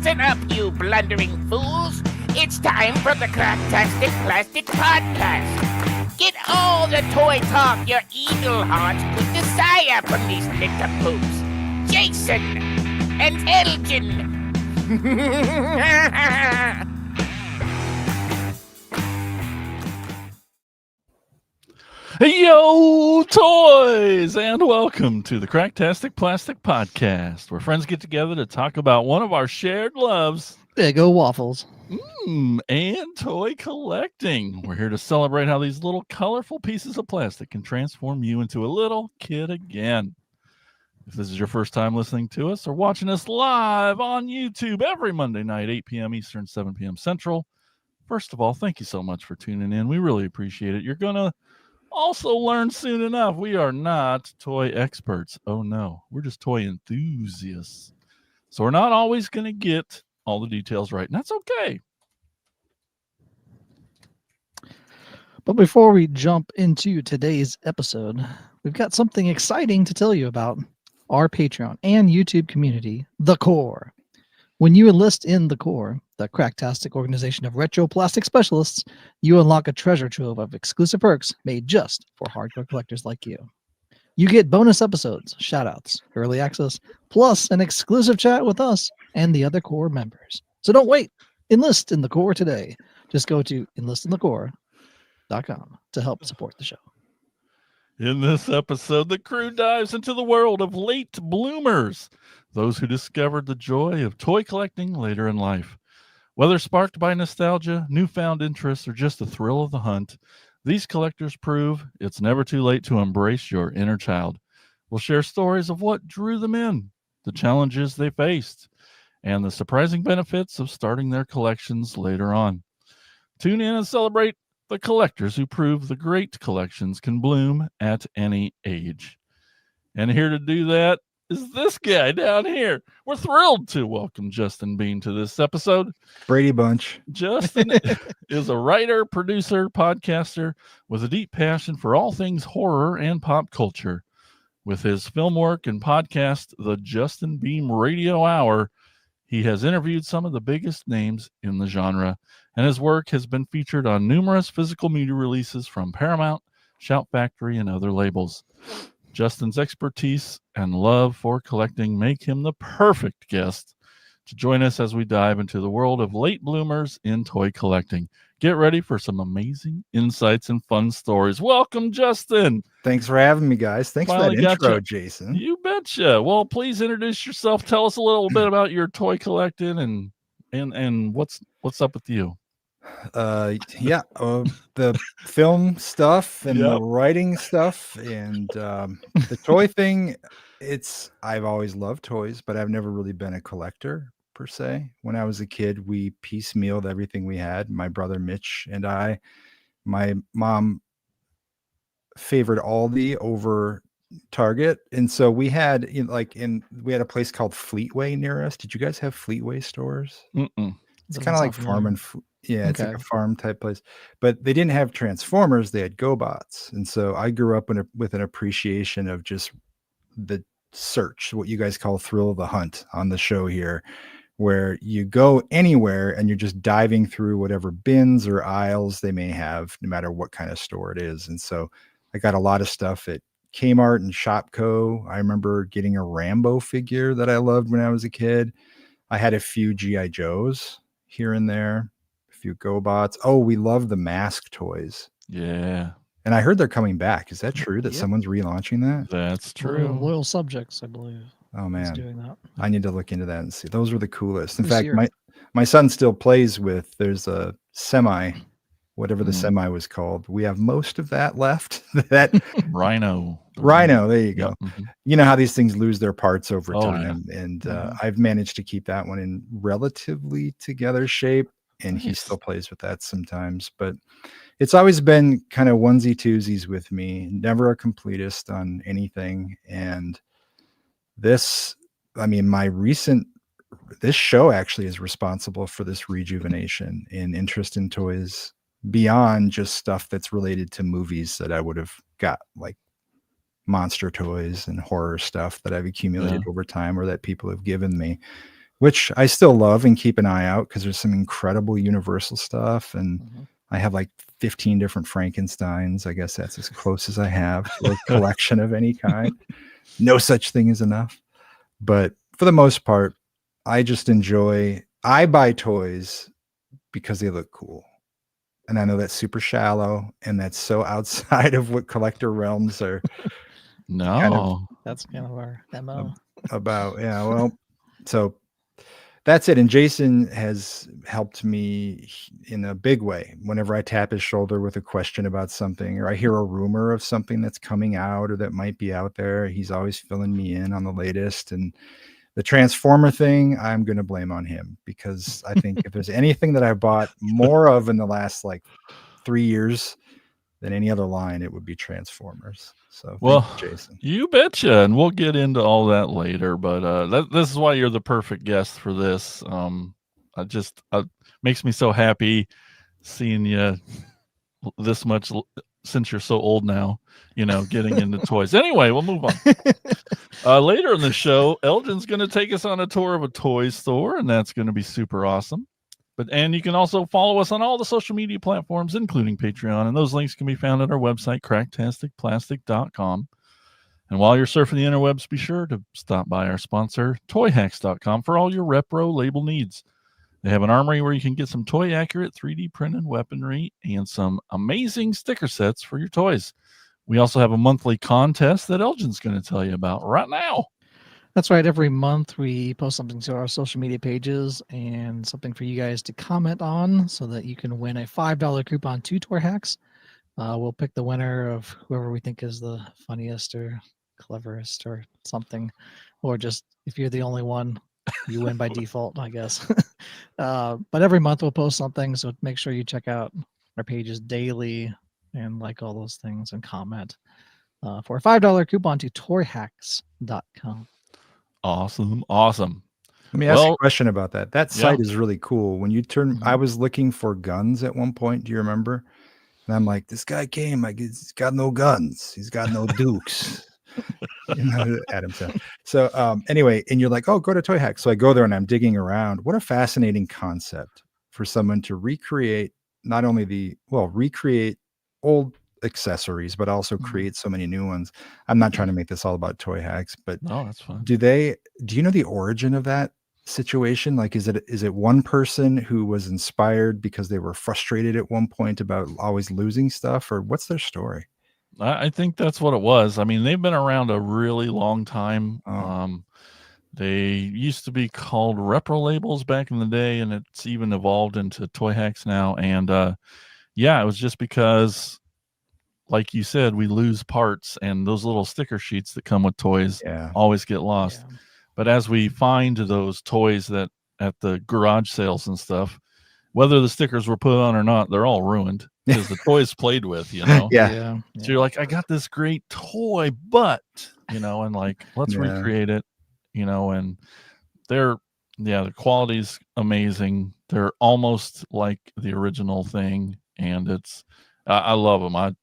Listen up, you blundering fools. It's time for the Cracktastic Plastic Podcast. Get all the toy talk your eagle heart could desire from these nincompoops. Jason and Elgin. Yo, toys, and welcome to the Cracktastic Plastic Podcast, where friends get together to talk about one of our shared loves, Big O waffles, and toy collecting. We're here to celebrate how these little colorful pieces of plastic can transform you into a little kid again. If this is your first time listening to us or watching us live on YouTube every Monday night, 8 p.m. Eastern, 7 p.m. Central, first of all, thank you so much for tuning in. We really appreciate it. You're going to also learn soon enough, we are not toy experts. Oh no, we're just toy enthusiasts. So we're not always going to get all the details right, and that's okay. but before we jump into today's episode, we've got something exciting to tell you about our Patreon and YouTube community, The Core. When you enlist in The Core, the Cracktastic organization of retro plastic specialists, you unlock a treasure trove of exclusive perks made just for hardcore collectors like you. You get bonus episodes, shoutouts, early access, plus an exclusive chat with us and the other Core members. So don't wait. Enlist in The Core today. Just go to enlistinthecore.com to help support the show. In this episode, the crew dives into the world of late bloomers, those who discovered the joy of toy collecting later in life. Whether sparked by nostalgia, newfound interest, or just the thrill of the hunt, these collectors prove it's never too late to embrace your inner child. We'll share stories of what drew them in, the challenges they faced, and the surprising benefits of starting their collections later on. Tune in and celebrate the collectors who prove the great collections can bloom at any age. And here to do that is this guy down here. We're thrilled to welcome Justin Beahm to this episode. Brady Bunch. Justin is a writer, producer, podcaster with a deep passion for all things horror and pop culture. With his film work and podcast, the Justin Beahm Radio Hour, he has interviewed some of the biggest names in the genre, and his work has been featured on numerous physical media releases from Paramount, Shout Factory, and other labels. Justin's expertise and love for collecting make him the perfect guest to join us as we dive into the world of late bloomers in toy collecting. Get ready for some amazing insights and fun stories. Welcome, Justin. Thanks for having me, guys. Thanks Finally for that intro, you. Jason. You betcha. Well, please introduce yourself. Tell us a little bit about your toy collecting and what's up with you. The film stuff and the writing stuff and the toy thing. I've always loved toys, but I've never really been a collector per se. When I was a kid, we piecemealed everything we had. My brother Mitch and I. My mom favored Aldi over Target, and so we had we had a place called Fleetway near us. Did you guys have Fleetway stores? It's kind of like farm and it's like a farm type place, but they didn't have Transformers. They had GoBots, and so I grew up with an appreciation of just the search, what you guys call thrill of the hunt on the show here, where you go anywhere and you're just diving through whatever bins or aisles they may have, no matter what kind of store it is. And so I got a lot of stuff at Kmart and Shopko. I remember getting a Rambo figure that I loved when I was a kid. I had a few G.I. Joes here and there, a few GoBots. Oh, we love the Mask toys. Yeah. And I heard they're coming back. Is that true that someone's relaunching that? That's true. Loyal Subjects, I believe. Oh man, doing that. I need to look into that and see. Those were the coolest. In This fact, year. my son still plays with. There's a semi, whatever the semi was called. We have most of that left. That Rhino. There you go. Yep. You know how these things lose their parts over Oh, time, and I've managed to keep that one in relatively together shape, and he still plays with that sometimes. But it's always been kind of onesie twosies with me. Never a completist on anything, and this show actually is responsible for this rejuvenation in interest in toys beyond just stuff that's related to movies that I would have got, like monster toys and horror stuff that I've accumulated over time or that people have given me. which I still love and keep an eye out because there's some incredible Universal stuff. And I have like 15 different Frankensteins. I guess that's as close as I have to a collection of any kind. No such thing as enough. But for the most part, I buy toys because they look cool. And I know that's super shallow and that's so outside of what collector realms are. That's kind of our MO. About. Yeah. Well, so that's it. And Jason has helped me in a big way. Whenever I tap his shoulder with a question about something, or I hear a rumor of something that's coming out or that might be out there, he's always filling me in on the latest. And the Transformer thing, I'm going to blame on him, because I think if there's anything that I bought more of in the last like 3 years than any other line, it would be Transformers. So well, you, Jason, you betcha, and we'll get into all that later. But this is why you're the perfect guest for this. Makes me so happy seeing you this much since you're so old now. Getting into toys. Anyway, we'll move on. Later in the show, Elgin's going to take us on a tour of a toy store, and that's going to be super awesome. And you can also follow us on all the social media platforms, including Patreon, and those links can be found at our website, cracktasticplastic.com. And while you're surfing the interwebs, be sure to stop by our sponsor, toyhacks.com, for all your repro label needs. They have an armory where you can get some toy-accurate 3D printed weaponry and some amazing sticker sets for your toys. We also have a monthly contest that Elgin's going to tell you about right now. That's right. Every month we post something to our social media pages and something for you guys to comment on so that you can win a $5 coupon to Toy Hacks. We'll pick the winner of whoever we think is the funniest or cleverest or something, or just if you're the only one, you win by default, I guess. But every month we'll post something, so make sure you check out our pages daily and like all those things and comment for a $5 coupon to toyhacks.com. Awesome. Let me ask you a question about that. That site is really cool. When you turn, I was looking for guns at one point. Do you remember? And I'm like, this guy came, like, he's got no guns. He's got no Dukes. Adam said. So anyway, and you're like, oh, go to Toy Hack. So I go there and I'm digging around. What a fascinating concept for someone to recreate not only recreate old accessories, but also create so many new ones. I'm not trying to make this all about Toy Hacks, but no, that's fine. Do you know the origin of that situation? Like, is it one person who was inspired because they were frustrated at one point about always losing stuff, or what's their story? I think that's what it was. I mean, they've been around a really long time. They used to be called repro labels back in the day, and it's even evolved into Toy Hacks now. And it was just because, like you said, we lose parts, and those little sticker sheets that come with toys always get lost. Yeah. But as we find those toys that at the garage sales and stuff, whether the stickers were put on or not, they're all ruined because the toys played with, So you're like, I got this great toy, but, and like, let's recreate it, and the quality's amazing. They're almost like the original thing. And I love them.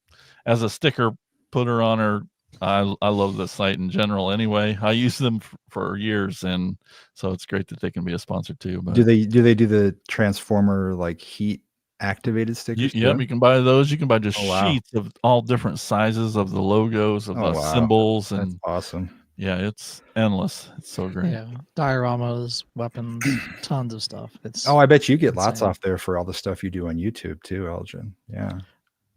As a sticker putter on I love the site in general anyway. I use them for years, and so it's great that they can be a sponsor too. But do they do the Transformer like heat activated stickers? You can buy those. You can buy just sheets of all different sizes of the logos of the symbols. And that's awesome. Yeah, it's endless. It's so great. Yeah, dioramas, weapons, tons of stuff. I bet you get lots off there for all the stuff you do on YouTube too, Elgin. Yeah.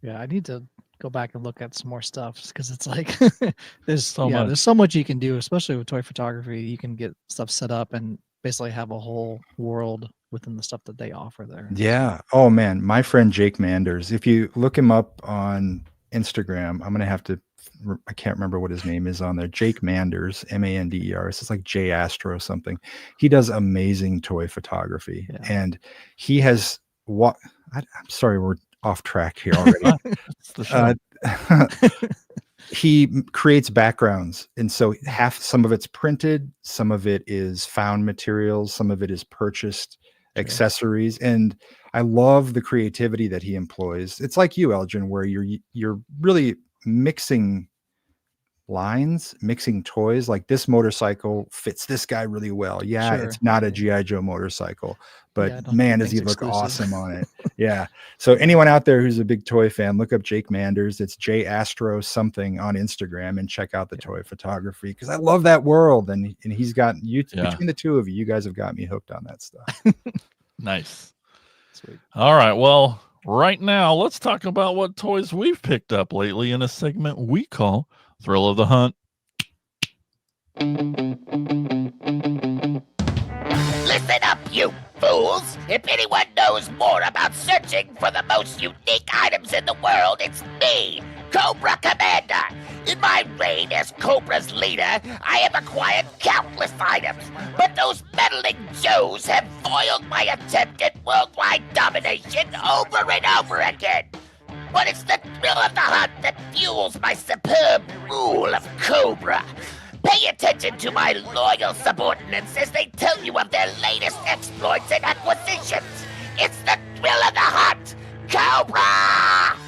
Yeah, I need to go back and look at some more stuff because it's like there's so much you can do, especially with toy photography. You can get stuff set up and basically have a whole world within the stuff that they offer there. Yeah. Oh man, my friend Jake Manders. If you look him up on Instagram, I can't remember what his name is on there. Jake Manders, Manders. It's like J Astro or something. He does amazing toy photography, and he has I'm sorry, we're off track here already. He creates backgrounds, and so some of it's printed, some of it is found materials, some of it is purchased accessories, and I love the creativity that he employs. It's like you, Elgin, where you're really mixing lines, mixing toys. Like this motorcycle fits this guy really well. Yeah, Sure. it's not a G.I. Joe motorcycle, but Yeah, don't man, do does he things look exclusive. awesome on it. Yeah. So anyone out there who's a big toy fan, look up Jake Manders. It's J Astro something on Instagram and check out the toy photography, because I love that world. And he's got you between the two of you guys have got me hooked on that stuff. Nice. Sweet. All right. Well, right now, let's talk about what toys we've picked up lately in a segment we call Thrill of the Hunt. Listen up, you fools! If anyone knows more about searching for the most unique items in the world, it's me, Cobra Commander. In my reign as Cobra's leader, I have acquired countless items, but those meddling Joes have foiled my attempt at worldwide domination over and over again. But it's the thrill of the hunt that fuels my superb rule of Cobra. Pay attention to my loyal subordinates as they tell you of their latest exploits and acquisitions. It's the thrill of the hunt, Cobra!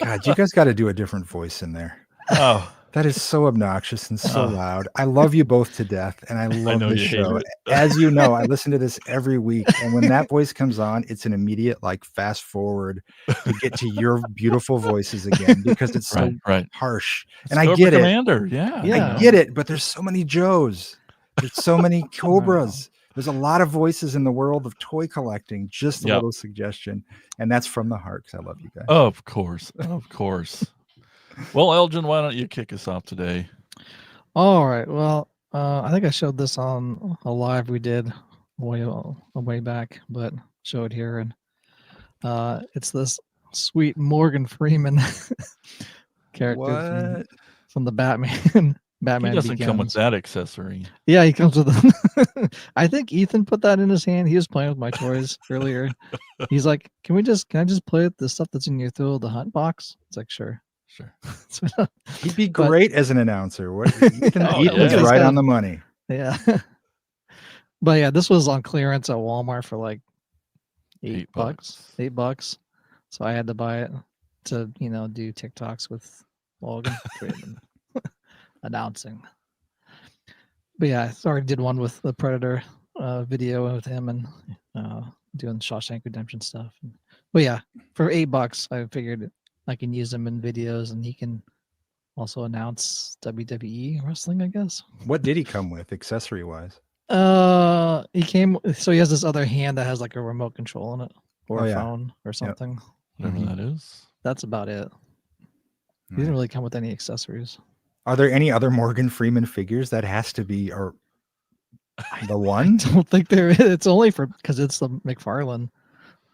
God, you guys got to do a different voice in there. Oh, That is so obnoxious and so loud. I love you both to death, and I love know this you hate show. it. As you know, I listen to this every week, and when that voice comes on, it's an immediate fast forward to get to your beautiful voices again, because it's so right. harsh. It's And I Cobra get it. Commander. Yeah. I get it, but there's so many Joes. There's so many Cobras. There's a lot of voices in the world of toy collecting. Just a little suggestion, and that's from the heart, because I love you guys. Of course. Well, Elgin, why don't you kick us off today? All right. Well, I think I showed this on a live we did way back, but show it here, and it's this sweet Morgan Freeman character from the Batman. Batman He doesn't come with Begins. that accessory. Yeah, he comes with them. I think Ethan put that in his hand. He was playing with my toys earlier. He's like, "Can I just play with the stuff that's in your Thrill of the Hunt box?" It's like, sure. He'd be great as an announcer. Ethan's yeah. right on the money. Yeah. But yeah, this was on clearance at Walmart for like $8. $8. So I had to buy it to, do TikToks with Logan Freeman announcing. But yeah, I already did one with the Predator video with him and doing Shawshank Redemption stuff. But yeah, for $8, I figured I can use him in videos, and he can also announce WWE wrestling, I guess. What did he come with, accessory wise? He has this other hand that has like a remote control in it, or a phone or something. Whatever that is. That's about it. He didn't really come with any accessories. Are there any other Morgan Freeman figures that has to be the one? I don't think there is. It's only because it's the McFarlane,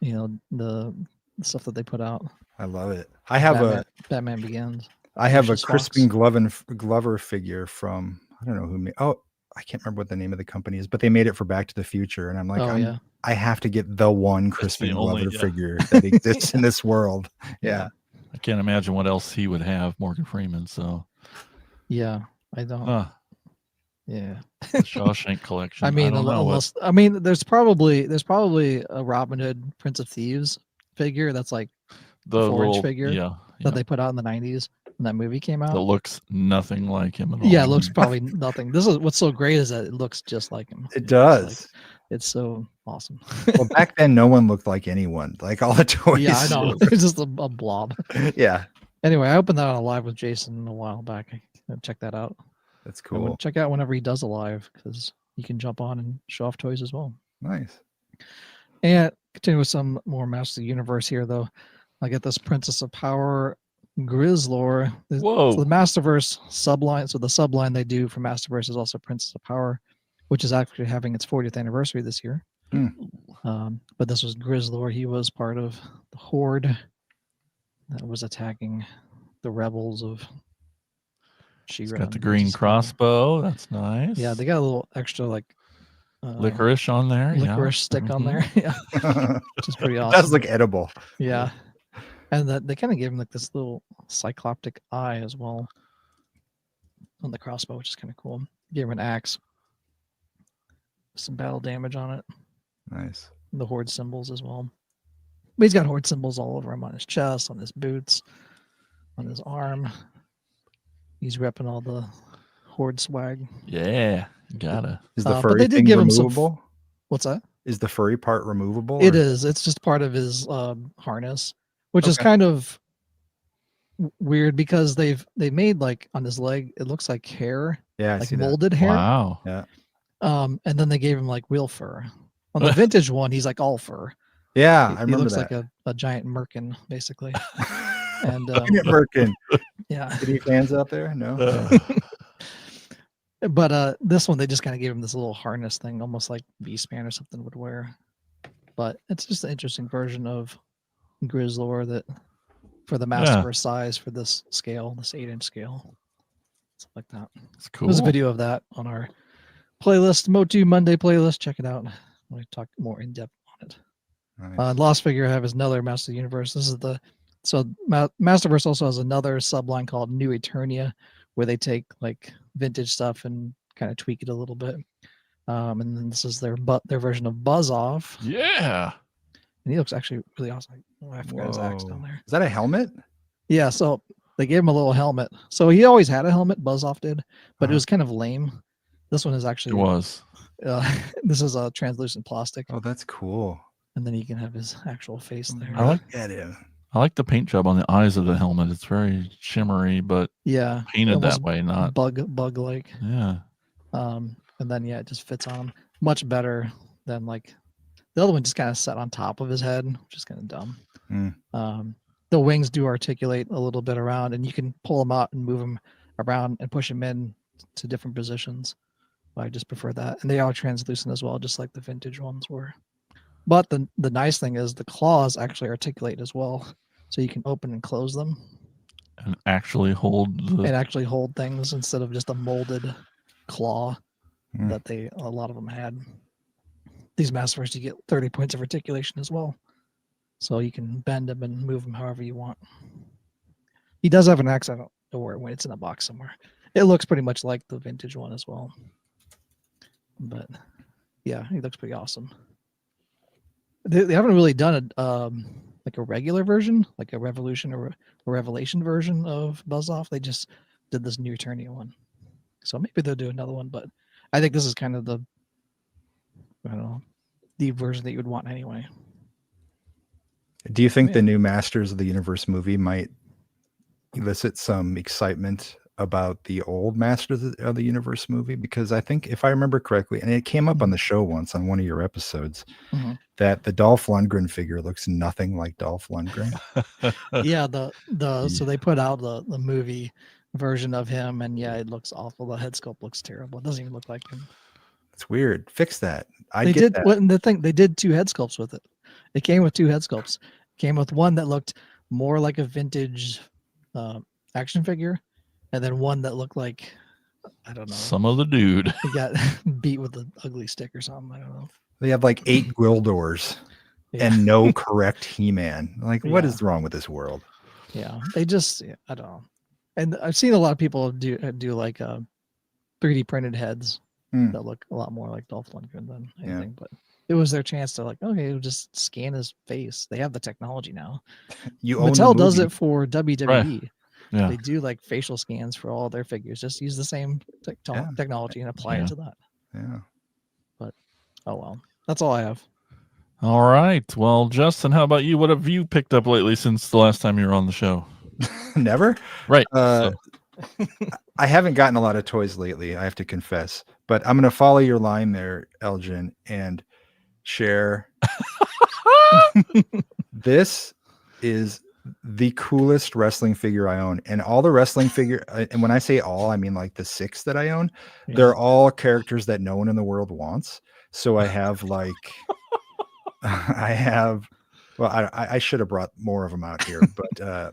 the stuff that they put out. I love it. I have Batman Begins. I have a Crispin Glover figure from, I don't know who made. Oh, I can't remember what the name of the company is, but they made it for Back to the Future, and I'm like, I have to get the one Crispin Glover figure that exists in this world. Yeah. I can't imagine what else he would have, Morgan Freeman. So. Yeah, I don't. Yeah. The Shawshank collection. I mean, there's probably a Robin Hood Prince of Thieves figure that's like the 4-inch figure that they put out in the 90s when that movie came out. That looks nothing like him at all. Yeah, it looks probably nothing. This is what's so great is that it looks just like him. It does. It's so awesome. Well, back then, no one looked like anyone. Like all the toys. Yeah, I know. It's just a blob. Yeah. Anyway, I opened that on a live with Jason a while back. Check that out. That's cool. Check out whenever he does a live, because you can jump on and show off toys as well. Nice. And continue with some more Masters of the Universe here, though. I get this Princess of Power Grizzlor. Whoa. So the Masterverse subline. So the subline they do for Masterverse is also Princess of Power, which is actually having its 40th anniversary this year. But this was Grizzlor. He was part of the Horde that was attacking the rebels of She-Ra. Got the green crossbow. That's nice. Yeah, they got a little extra licorice on there. Licorice stick on there. Yeah. Which is pretty awesome. It does look edible. Yeah. And they kind of gave him like this little cycloptic eye as well on the crossbow, which is kind of cool. Gave him an axe. Some battle damage on it. Nice. The Horde symbols as well. But he's got horde symbols all over him, on his chest, on his boots, on his arm. He's repping all the horde swag. Yeah, gotta. Is the but furry they did thing give him some removable? What's that? Is the furry part removable? It is. It's just part of his harness, which is Okay. kind of weird because they made like on his leg, it looks like hair, Yeah, I like see that. molded hair. Wow. Yeah. And then they gave him like real fur. On the vintage one, he's like all fur. Yeah, I He remember looks that. like a giant merkin, basically. And Giant merkin. yeah. Any fans out there? No. But this one, they just kind of gave him this little harness thing, almost like V-Span or something would wear. But it's just an interesting version of Grizzlor that for the Masterverse size for this scale, this 8-inch scale. Stuff like that. It's cool. There's a video of that on our playlist, Motu Monday playlist. Check it out. We talk more in depth on it. Nice. Last figure I have is another Master of the Universe. This is Masterverse also has another subline called New Eternia, where they take like vintage stuff and kind of tweak it a little bit. And then this is their version of Buzz Off. Yeah. And he looks actually really awesome. Oh, I forgot his axe down there. Is that a helmet? Yeah, so they gave him a little helmet. So he always had a helmet, Buzz Off did, but it Uh-huh. was kind of lame. This one is actually It was. this is a translucent plastic, Oh, that's cool. and then you can have his actual face there. I like Get him. I like the paint job on the eyes of the helmet. It's very shimmery, but Yeah, painted almost that way, not bug like. yeah. And then it just fits on him much better than like the other one just kind of sat on top of his head, which is kind of dumb. The wings do articulate a little bit around, and you can pull them out and move them around and push them in to different positions. I just prefer that, and they are translucent as well, just like the vintage ones were. But the nice thing is the claws actually articulate as well, so you can open and close them And actually hold the and actually hold things instead of just a molded claw that a lot of them had. These Masterverse, you get 30 points of articulation as well, so you can bend them and move them however you want. He does have an axe. I don't know where when it's in a box somewhere. It looks pretty much like the vintage one as well. But yeah, he looks pretty awesome. They haven't really done like a regular version, like a Revolution or a Revelation version of Buzz Off. They just did this New Eternia one. So maybe they'll do another one, but I think this is kind of the version that you would want anyway. Do you think the new Masters of the Universe movie might elicit some excitement about the old Masters of the Universe movie? Because I think, if I remember correctly, and it came up on the show once on one of your episodes, that the Dolph Lundgren figure looks nothing like Dolph Lundgren. Yeah, so they put out the movie version of him, and yeah, it looks awful. The head sculpt looks terrible. It doesn't even look like him. It's weird. Fix that. They did two head sculpts with it. It came with two head sculpts. It came with one that looked more like a vintage action figure, and then one that looked like, I don't know, some other dude. he got beat with an ugly stick or something. I don't know. They have like 8 Gwildors and no correct He-Man. Like, what is wrong with this world? Yeah, they just, I don't know. And I've seen a lot of people do like 3D printed heads that look a lot more like Dolph Lundgren than anything. But it was their chance to we'll just scan his face. They have the technology now. Mattel does it for WWE. Right. Yeah. They do like facial scans for all their figures. Just use the same technology and apply it to that. Yeah. But oh well, that's all I have. All right. Well, Justin, how about you? What have you picked up lately since the last time you were on the show? Never. Right. I haven't gotten a lot of toys lately, I have to confess. But I'm going to follow your line there, Elgin, and share. This is the coolest wrestling figure I own. And all the wrestling figure, and when I say all, I mean like the 6 that I own, they're all characters that no one in the world wants. So I have like, I should have brought more of them out here, but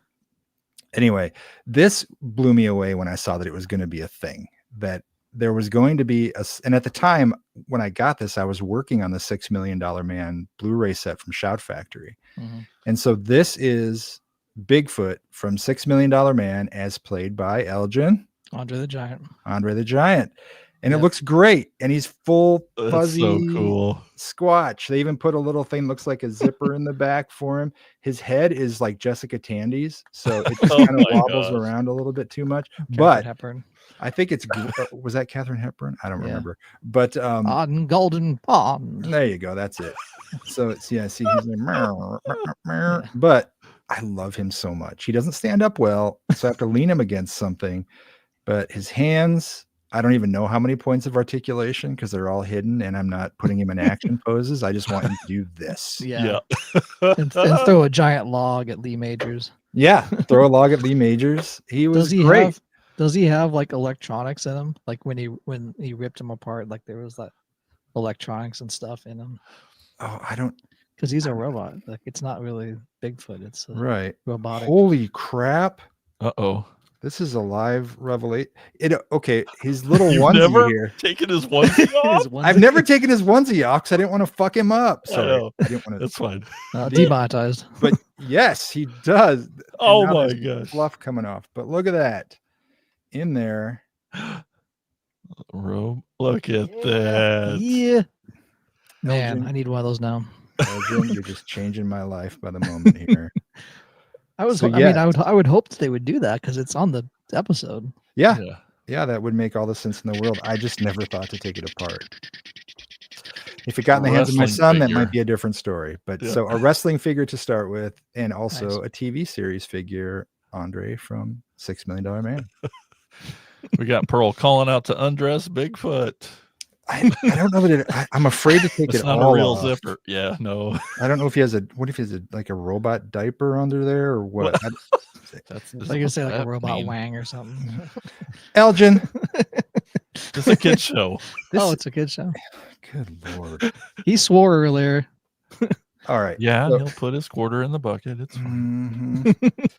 anyway, this blew me away when I saw that it was going to be a thing, that there was going to be and at the time when I got this, I was working on the $6 Million Man Blu-ray set from Shout Factory. And so this is Bigfoot from $6 Million Man as played by Elgin. Andre the Giant. Andre the Giant. And Yep. it looks great. And he's full That's fuzzy so cool. Squatch. They even put a little thing, looks like a zipper in the back for him. His head is like Jessica Tandy's, so it just Oh kind of my wobbles gosh. around a little bit too much. Katharine But Hepburn. I think it's was that Katharine Hepburn? I don't Yeah. remember. But On Golden Pond. there you go. That's it. So it's see, he's like, meow, meow, meow. But I love him so much. He doesn't stand up well, so I have to lean him against something. But his hands, I don't even know how many points of articulation because they're all hidden, and I'm not putting him in action poses. I just want him to do this. Yeah. And throw a giant log at Lee Majors. Yeah, throw a log at Lee Majors. He was great. Does he have like electronics in him? Like when he ripped him apart, like there was that electronics and stuff in him. Oh, I don't. Because he's a robot. Like it's not really Bigfoot. It's Right. robotic. Holy crap! Uh-oh. This is a live revelation. Okay, his little You've onesie never here. taken his onesie off? His I've never taken his onesie off because I didn't want to fuck him up. I Sorry, know. I didn't want to. That's fine. Demonetized. But yes, he does. And Oh now my there's gosh. fluff coming off. But look at that in there. Look at that. Yeah. Man, Elgin. I need one of those now. Elgin, you're just changing my life by the moment here. I So, mean, I would hope that they would do that because it's on the episode. Yeah, Yeah. yeah, that would make all the sense in the world. I just never thought to take it apart. If it got in the hands of my Wrestling son, that figure. might be a different story. But Yeah. so a wrestling figure to start with, and also Nice. a TV series figure, Andre from $6 Million Man. We got Pearl calling out to undress Bigfoot. I don't know that I'm afraid to take It's it not all a real off. zipper. Yeah, no. I don't know if he has what if he has like a robot diaper under there or what? That's Like you say, like a that robot mean? wang or something. Elgin. It's a kid show. Oh, it's a good show. Good Lord. He swore earlier. All right. Yeah, So- he'll put his quarter in the bucket. It's fine. Mhm.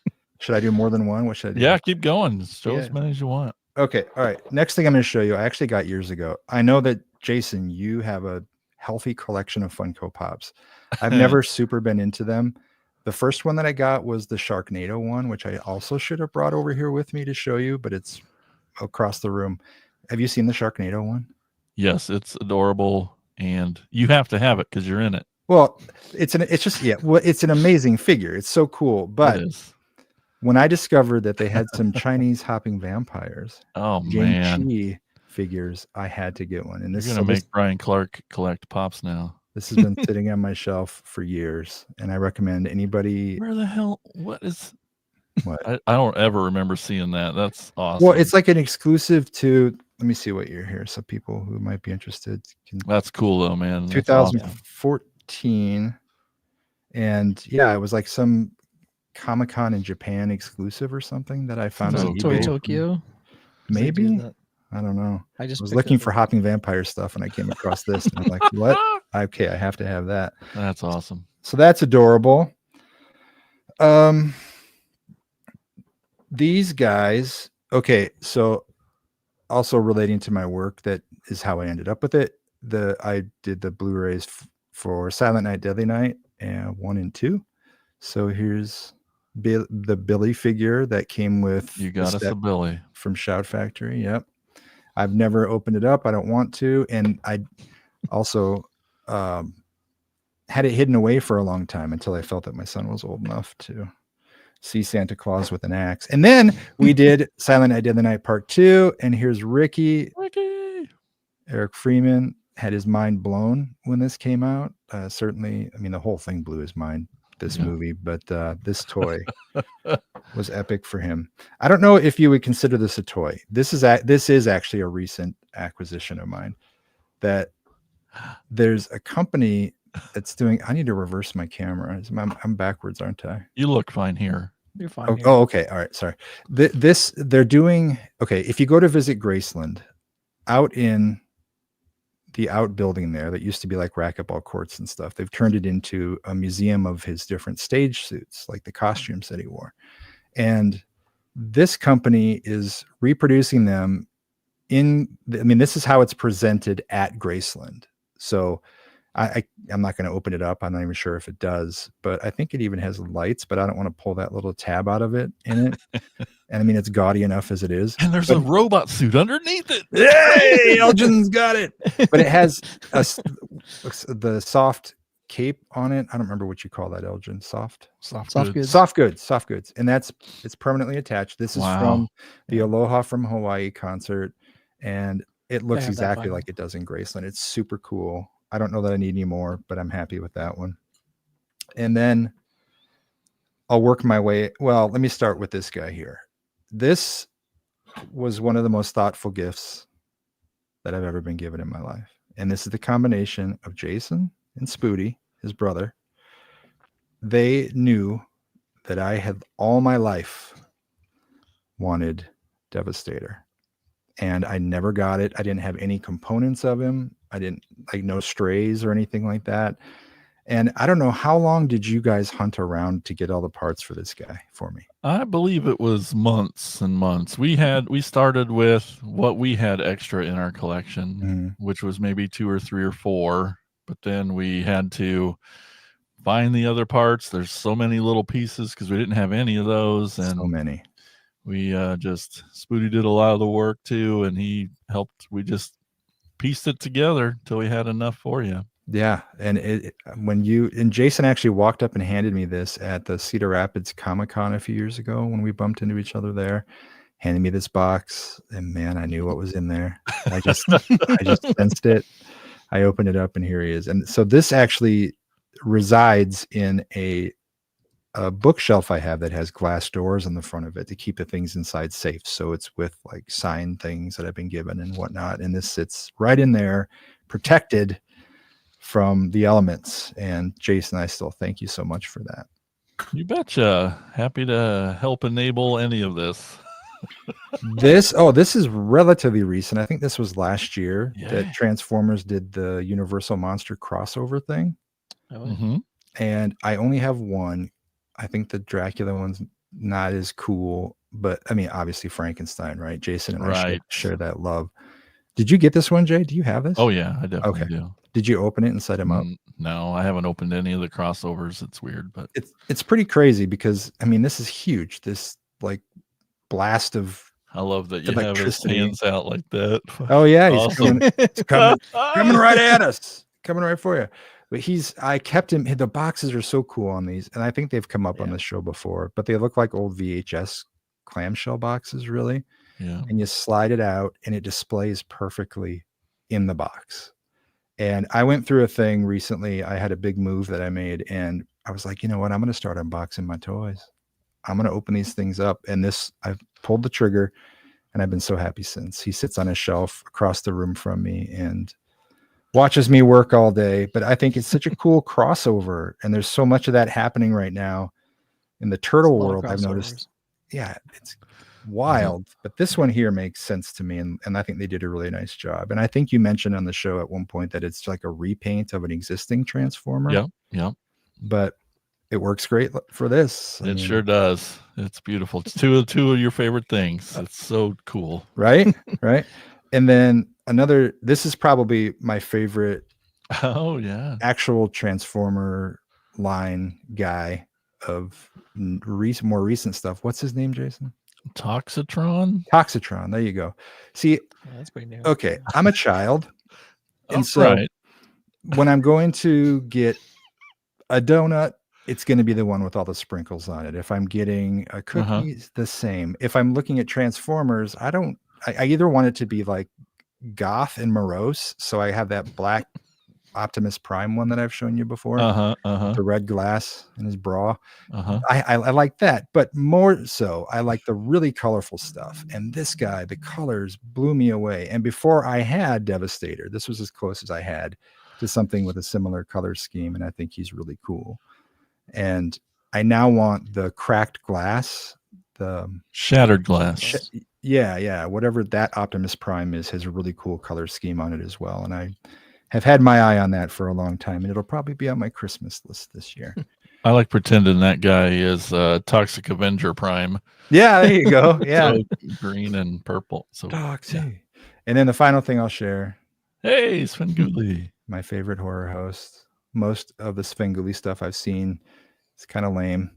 Should I do more than one? What should I do? Yeah, keep going. Show as Yeah. many as you want. Okay. All right. Next thing I'm going to show you, I actually got years ago. I know that, Jason, you have a healthy collection of Funko Pops. I've never super been into them. The first one that I got was the Sharknado one, which I also should have brought over here with me to show you, but it's across the room. Have you seen the Sharknado one? Yes, it's adorable, and you have to have it because you're in it. Well, it's an amazing figure. It's so cool. But It is. when I discovered that they had some Chinese hopping vampires, Oh Jing man, Chi figures, I had to get one. And you're this gonna make Brian Clark collect pops now. this has been sitting on my shelf for years, and I recommend anybody. Where the hell? What is? What? I don't ever remember seeing that. That's awesome. Well, it's like an exclusive to. Let me see what year here, so people who might be interested can. That's cool though, man. That's awesome. 2014, and yeah, it was like some Comic-Con in Japan exclusive or something that I found Was on it Toy eBay. Tokyo? 'Cause they do Maybe that. I don't know. I I just was picked looking up for hopping vampire stuff, and I came across this, and I'm like, "What? Okay, I have to have that." That's awesome. So that's adorable. These guys, okay, so also relating to my work, that is how I ended up with it. I did the Blu-rays for Silent Night, Deadly Night, and 1 and 2. So here's the Billy figure that came with You the got us a step Billy. from Shout Factory. Yep. I've never opened it up. I don't want to. And I also had it hidden away for a long time until I felt that my son was old enough to see Santa Claus with an axe. And then we did Silent Night, Deadly Night Part 2. And here's Ricky. Eric Freeman had his mind blown when this came out. Certainly, I mean, the whole thing blew his mind, this movie, but this toy was epic for him. I don't know if you would consider this a toy. This is actually a recent acquisition of mine. That there's a company that's doing. I need to reverse my camera. I'm backwards, aren't I? You look fine here. You're fine. Oh, here. oh, okay. All right. Sorry. They're doing. Okay. If you go to visit Graceland, out in the outbuilding there that used to be like racquetball courts and stuff, they've turned it into a museum of his different stage suits, like the costumes that he wore. And this company is reproducing them this is how it's presented at Graceland. So I'm not going to open it up. I'm not even sure if it does, but I think it even has lights, but I don't want to pull that little tab out of it in it. And I mean, it's gaudy enough as it is. And there's a robot suit underneath it. Hey, Elgin's got it. But it has the soft cape on it. I don't remember what you call that, Elgin. Soft goods. And it's permanently attached. This is from the Aloha from Hawaii concert, and it looks exactly like it does in Graceland. It's super cool. I don't know that I need any more, but I'm happy with that one. And then I'll work my way. Well, let me start with this guy here. This was one of the most thoughtful gifts that I've ever been given in my life. And this is the combination of Jason and Spooty, his brother. They knew that I had all my life wanted Devastator. And I never got it. I didn't have any components of him. I didn't no strays or anything like that. And I don't know, how long did you guys hunt around to get all the parts for this guy for me? I believe it was months and months. We started with what we had extra in our collection, which was maybe 2 or 3 or 4. But then we had to find the other parts. There's so many little pieces because we didn't have any of those. And so many. We Spooty did a lot of the work too, and he helped. We just pieced it together till we had enough for you. Yeah, and when Jason actually walked up and handed me this at the Cedar Rapids Comic-Con a few years ago when we bumped into each other there, handed me this box, and man, I knew what was in there. I just sensed it. I opened it up, and here he is. And so this actually resides in a bookshelf I have that has glass doors on the front of it to keep the things inside safe. So it's with like signed things that I've been given and whatnot. And this sits right in there, protected from the elements. And Jason, I still thank you so much for that. You betcha. Happy to help enable any of this. This is relatively recent. I think this was last year that Transformers did the Universal Monster crossover thing. And I only have one. I think the Dracula one's not as cool, but I mean, obviously Frankenstein, right? Jason and I share that love. Did you get this one, Jay? Do you have this? Oh yeah, I definitely do. Did you open it and set him up? No, I haven't opened any of the crossovers. It's weird, but it's pretty crazy because I mean, this is huge. This like blast of I love that you have his hands out like that. Oh yeah, awesome. he's coming right at us, coming right for you. But I kept him. The boxes are so cool on these, and I think they've come up on the show before. But they look like old VHS clamshell boxes, really. Yeah. And you slide it out, and it displays perfectly in the box. And I went through a thing recently. I had a big move that I made, and I was like, you know what? I'm going to start unboxing my toys. I'm going to open these things up. And I've pulled the trigger, and I've been so happy since. He sits on a shelf across the room from me and watches me work all day. But I think it's such a cool crossover, and there's so much of that happening right now in the turtle world. I've noticed. Yeah, it's wild. But this one here makes sense to me, and I think they did a really nice job. And I think you mentioned on the show at one point that it's like a repaint of an existing Transformer. Yeah. But it works great for this. It sure does. It's beautiful. It's two of your favorite things. It's so cool. Right? And then this is probably my favorite actual Transformer line guy of more recent stuff. What's his name, Jason? Toxitron. There you go. See, that's pretty new. Okay, I'm a child. And so when I'm going to get a donut, it's going to be the one with all the sprinkles on it. If I'm getting a cookie, the same. If I'm looking at Transformers, I either want it to be like goth and morose. So I have that black Optimus Prime one that I've shown you before. The red glass in his bra. I like that, but more so I like the really colorful stuff. And this guy, the colors blew me away. And before I had Devastator, this was as close as I had to something with a similar color scheme. And I think he's really cool. And I now want the cracked glass, the shattered glass. Whatever that Optimus Prime is, has a really cool color scheme on it as well. And I have had my eye on that for a long time, and it'll probably be on my Christmas list this year. I like pretending that guy is Toxic Avenger Prime. Yeah, there you go. Yeah. So green and purple. So Toxic. Yeah. And then the final thing I'll share. Hey, Svengoolie. My favorite horror host. Most of the Svengoolie stuff I've seen is kind of lame,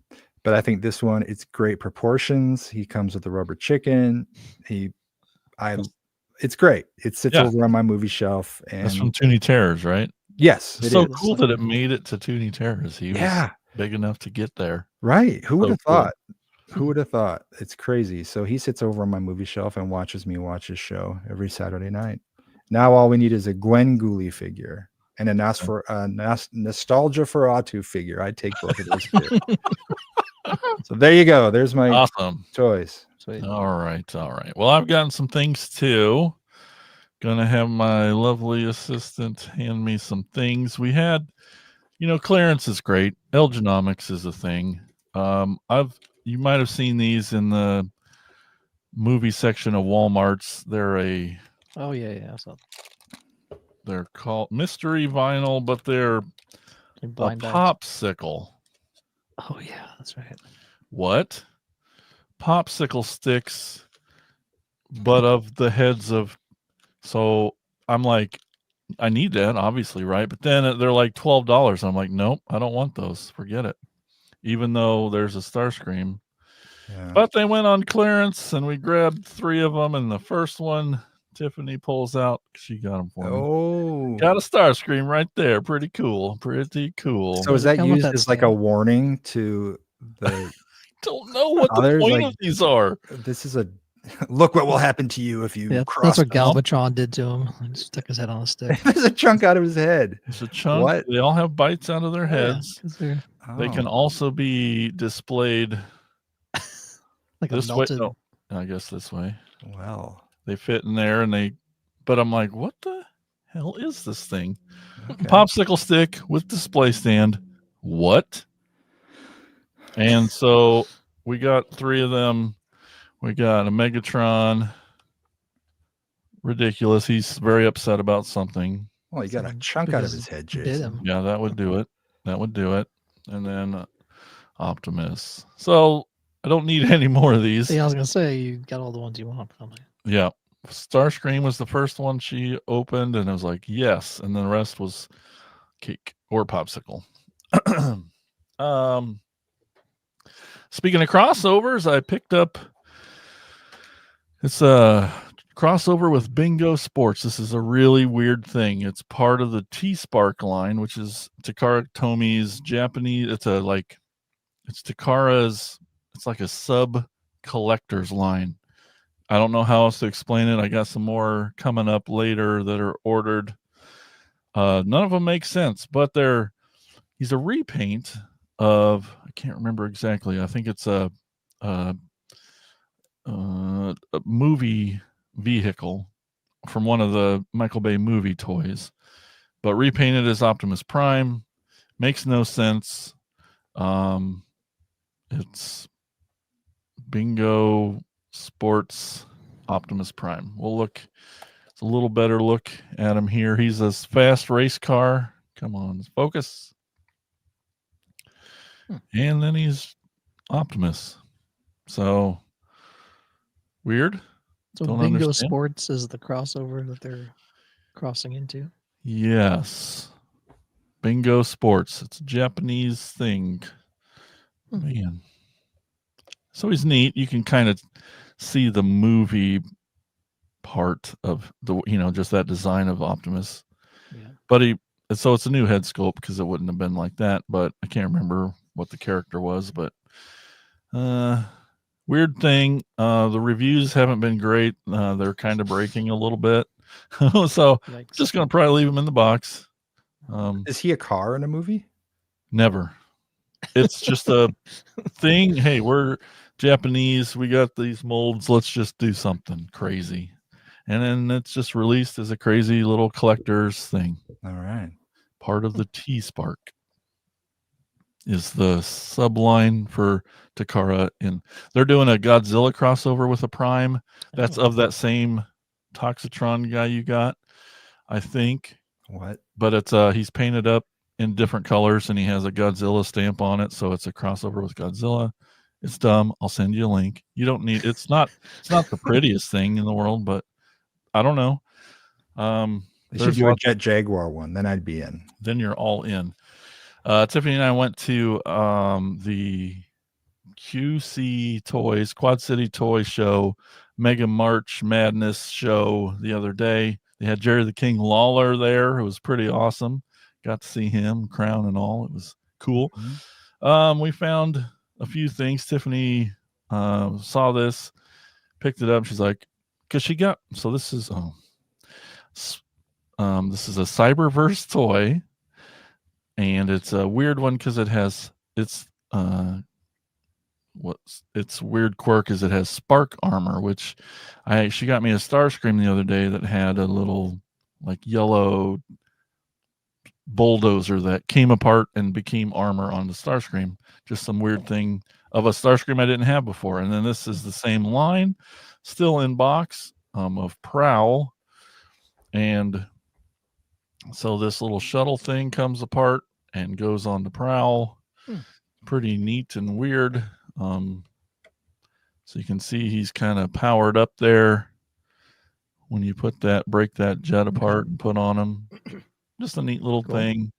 But I think this one, it's great proportions. He comes with the rubber chicken. It's great. It sits over on my movie shelf. And that's from Toonie Terrors, right? Yes, it's so cool that it made it to Toonie Terrors. He was big enough to get there. Right. Who would have thought? Who would have thought? It's crazy. So he sits over on my movie shelf and watches me watch his show every Saturday night. Now all we need is a Gwen Gooley figure and a Nostalgia for Atu figure. I'd take both of those too. So there you go. There's my awesome choice. Sweet. All right. Well, I've gotten some things too. Gonna have my lovely assistant hand me some things. We had, clearance is great. Elgenomics is a thing. You might have seen these in the movie section of Walmart's. They're they're called mystery vinyl, but they're a popsicle. Oh yeah, that's right. What? Popsicle sticks, but of the heads of. So I'm like, I need that, obviously, right? But then they're like $12. I'm like, nope, I don't want those. Forget it. Even though there's a Starscream. Yeah. But they went on clearance, and we grabbed 3 of them. And the first one, Tiffany pulls out. She got them for me. Got a Starscream right there. Pretty cool. So is that used as like a warning to the... don't know what the point of these are. This is a look what will happen to you if you cross. That's what Galvatron did to him. He just stuck his head on a stick. There's a chunk out of his head. There's a chunk. What? They all have bites out of their heads. They can also be displayed like this a melted... way. Oh, I guess this way. Well, they fit in there, but I'm like, what the hell is this thing? Okay. Popsicle stick with display stand. What? And so we got 3 of them. We got a Megatron. Ridiculous. He's very upset about something. Well, he got a chunk out of his head, Jason. Yeah, that would do it. And then Optimus. So I don't need any more of these. Yeah, I was going to say, you got all the ones you want, probably. Yeah. Starscream was the first one she opened, and it was like, yes. And then the rest was cake or popsicle. Speaking of crossovers, I picked up, it's a crossover with Bingo Sports. This is a really weird thing. It's part of the T-Spark line, which is Takara Tomi's Japanese. It's Takara's, it's like a sub collector's line. I don't know how else to explain it. I got some more coming up later that are ordered. None of them make sense, but he's a repaint of, I can't remember exactly. I think it's a movie vehicle from one of the Michael Bay movie toys, but repainted as Optimus Prime. Makes no sense. It's Bingo Sports Optimus Prime. We'll look. It's a little better look at him here. He's a fast race car. Come on, focus. And then he's Optimus. So weird. So Don't Bingo understand. Sports is the crossover that they're crossing into? Yes. Bingo Sports. It's a Japanese thing. Man. So he's neat. You can kind of see the movie part of the, just that design of Optimus. Yeah. But so it's a new head sculpt because it wouldn't have been like that, but I can't remember what the character was, but weird thing. The reviews haven't been great. They're kind of breaking a little bit. So just going to probably leave him in the box. Is he a car in a movie? Never. It's just a thing. Hey, we're Japanese. We got these molds. Let's just do something crazy. And then it's just released as a crazy little collector's thing. All right. Part of the T-Spark is the subline for Takara. And they're doing a Godzilla crossover with a Prime. That's of that same Toxitron guy you got, I think. What? But it's he's painted up in different colors and he has a Godzilla stamp on it, so it's a crossover with Godzilla. It's dumb. I'll send you a link. You don't need it's not the prettiest thing in the world, but I don't know. They should do a Jet Jaguar one, then I'd be in. Then you're all in. Tiffany and I went to the QC Toys, Quad City Toy Show, Mega March Madness show the other day. They had Jerry the King Lawler there. It was pretty awesome. Got to see him, crown and all. It was cool. We found a few things. Tiffany saw this, picked it up. She's like, because she got, so this is a Cyberverse toy, and it's a weird one because it has its weird quirk is it has spark armor, which she got me a Starscream the other day that had a little like yellow bulldozer that came apart and became armor on the Starscream. Just some weird thing of a Starscream I didn't have before. And then this is the same line, still in box, of Prowl. And so this little shuttle thing comes apart and goes on the Prowl. Pretty neat and weird. So you can see he's kind of powered up there when you break that jet apart and put on him. Just a neat little thing.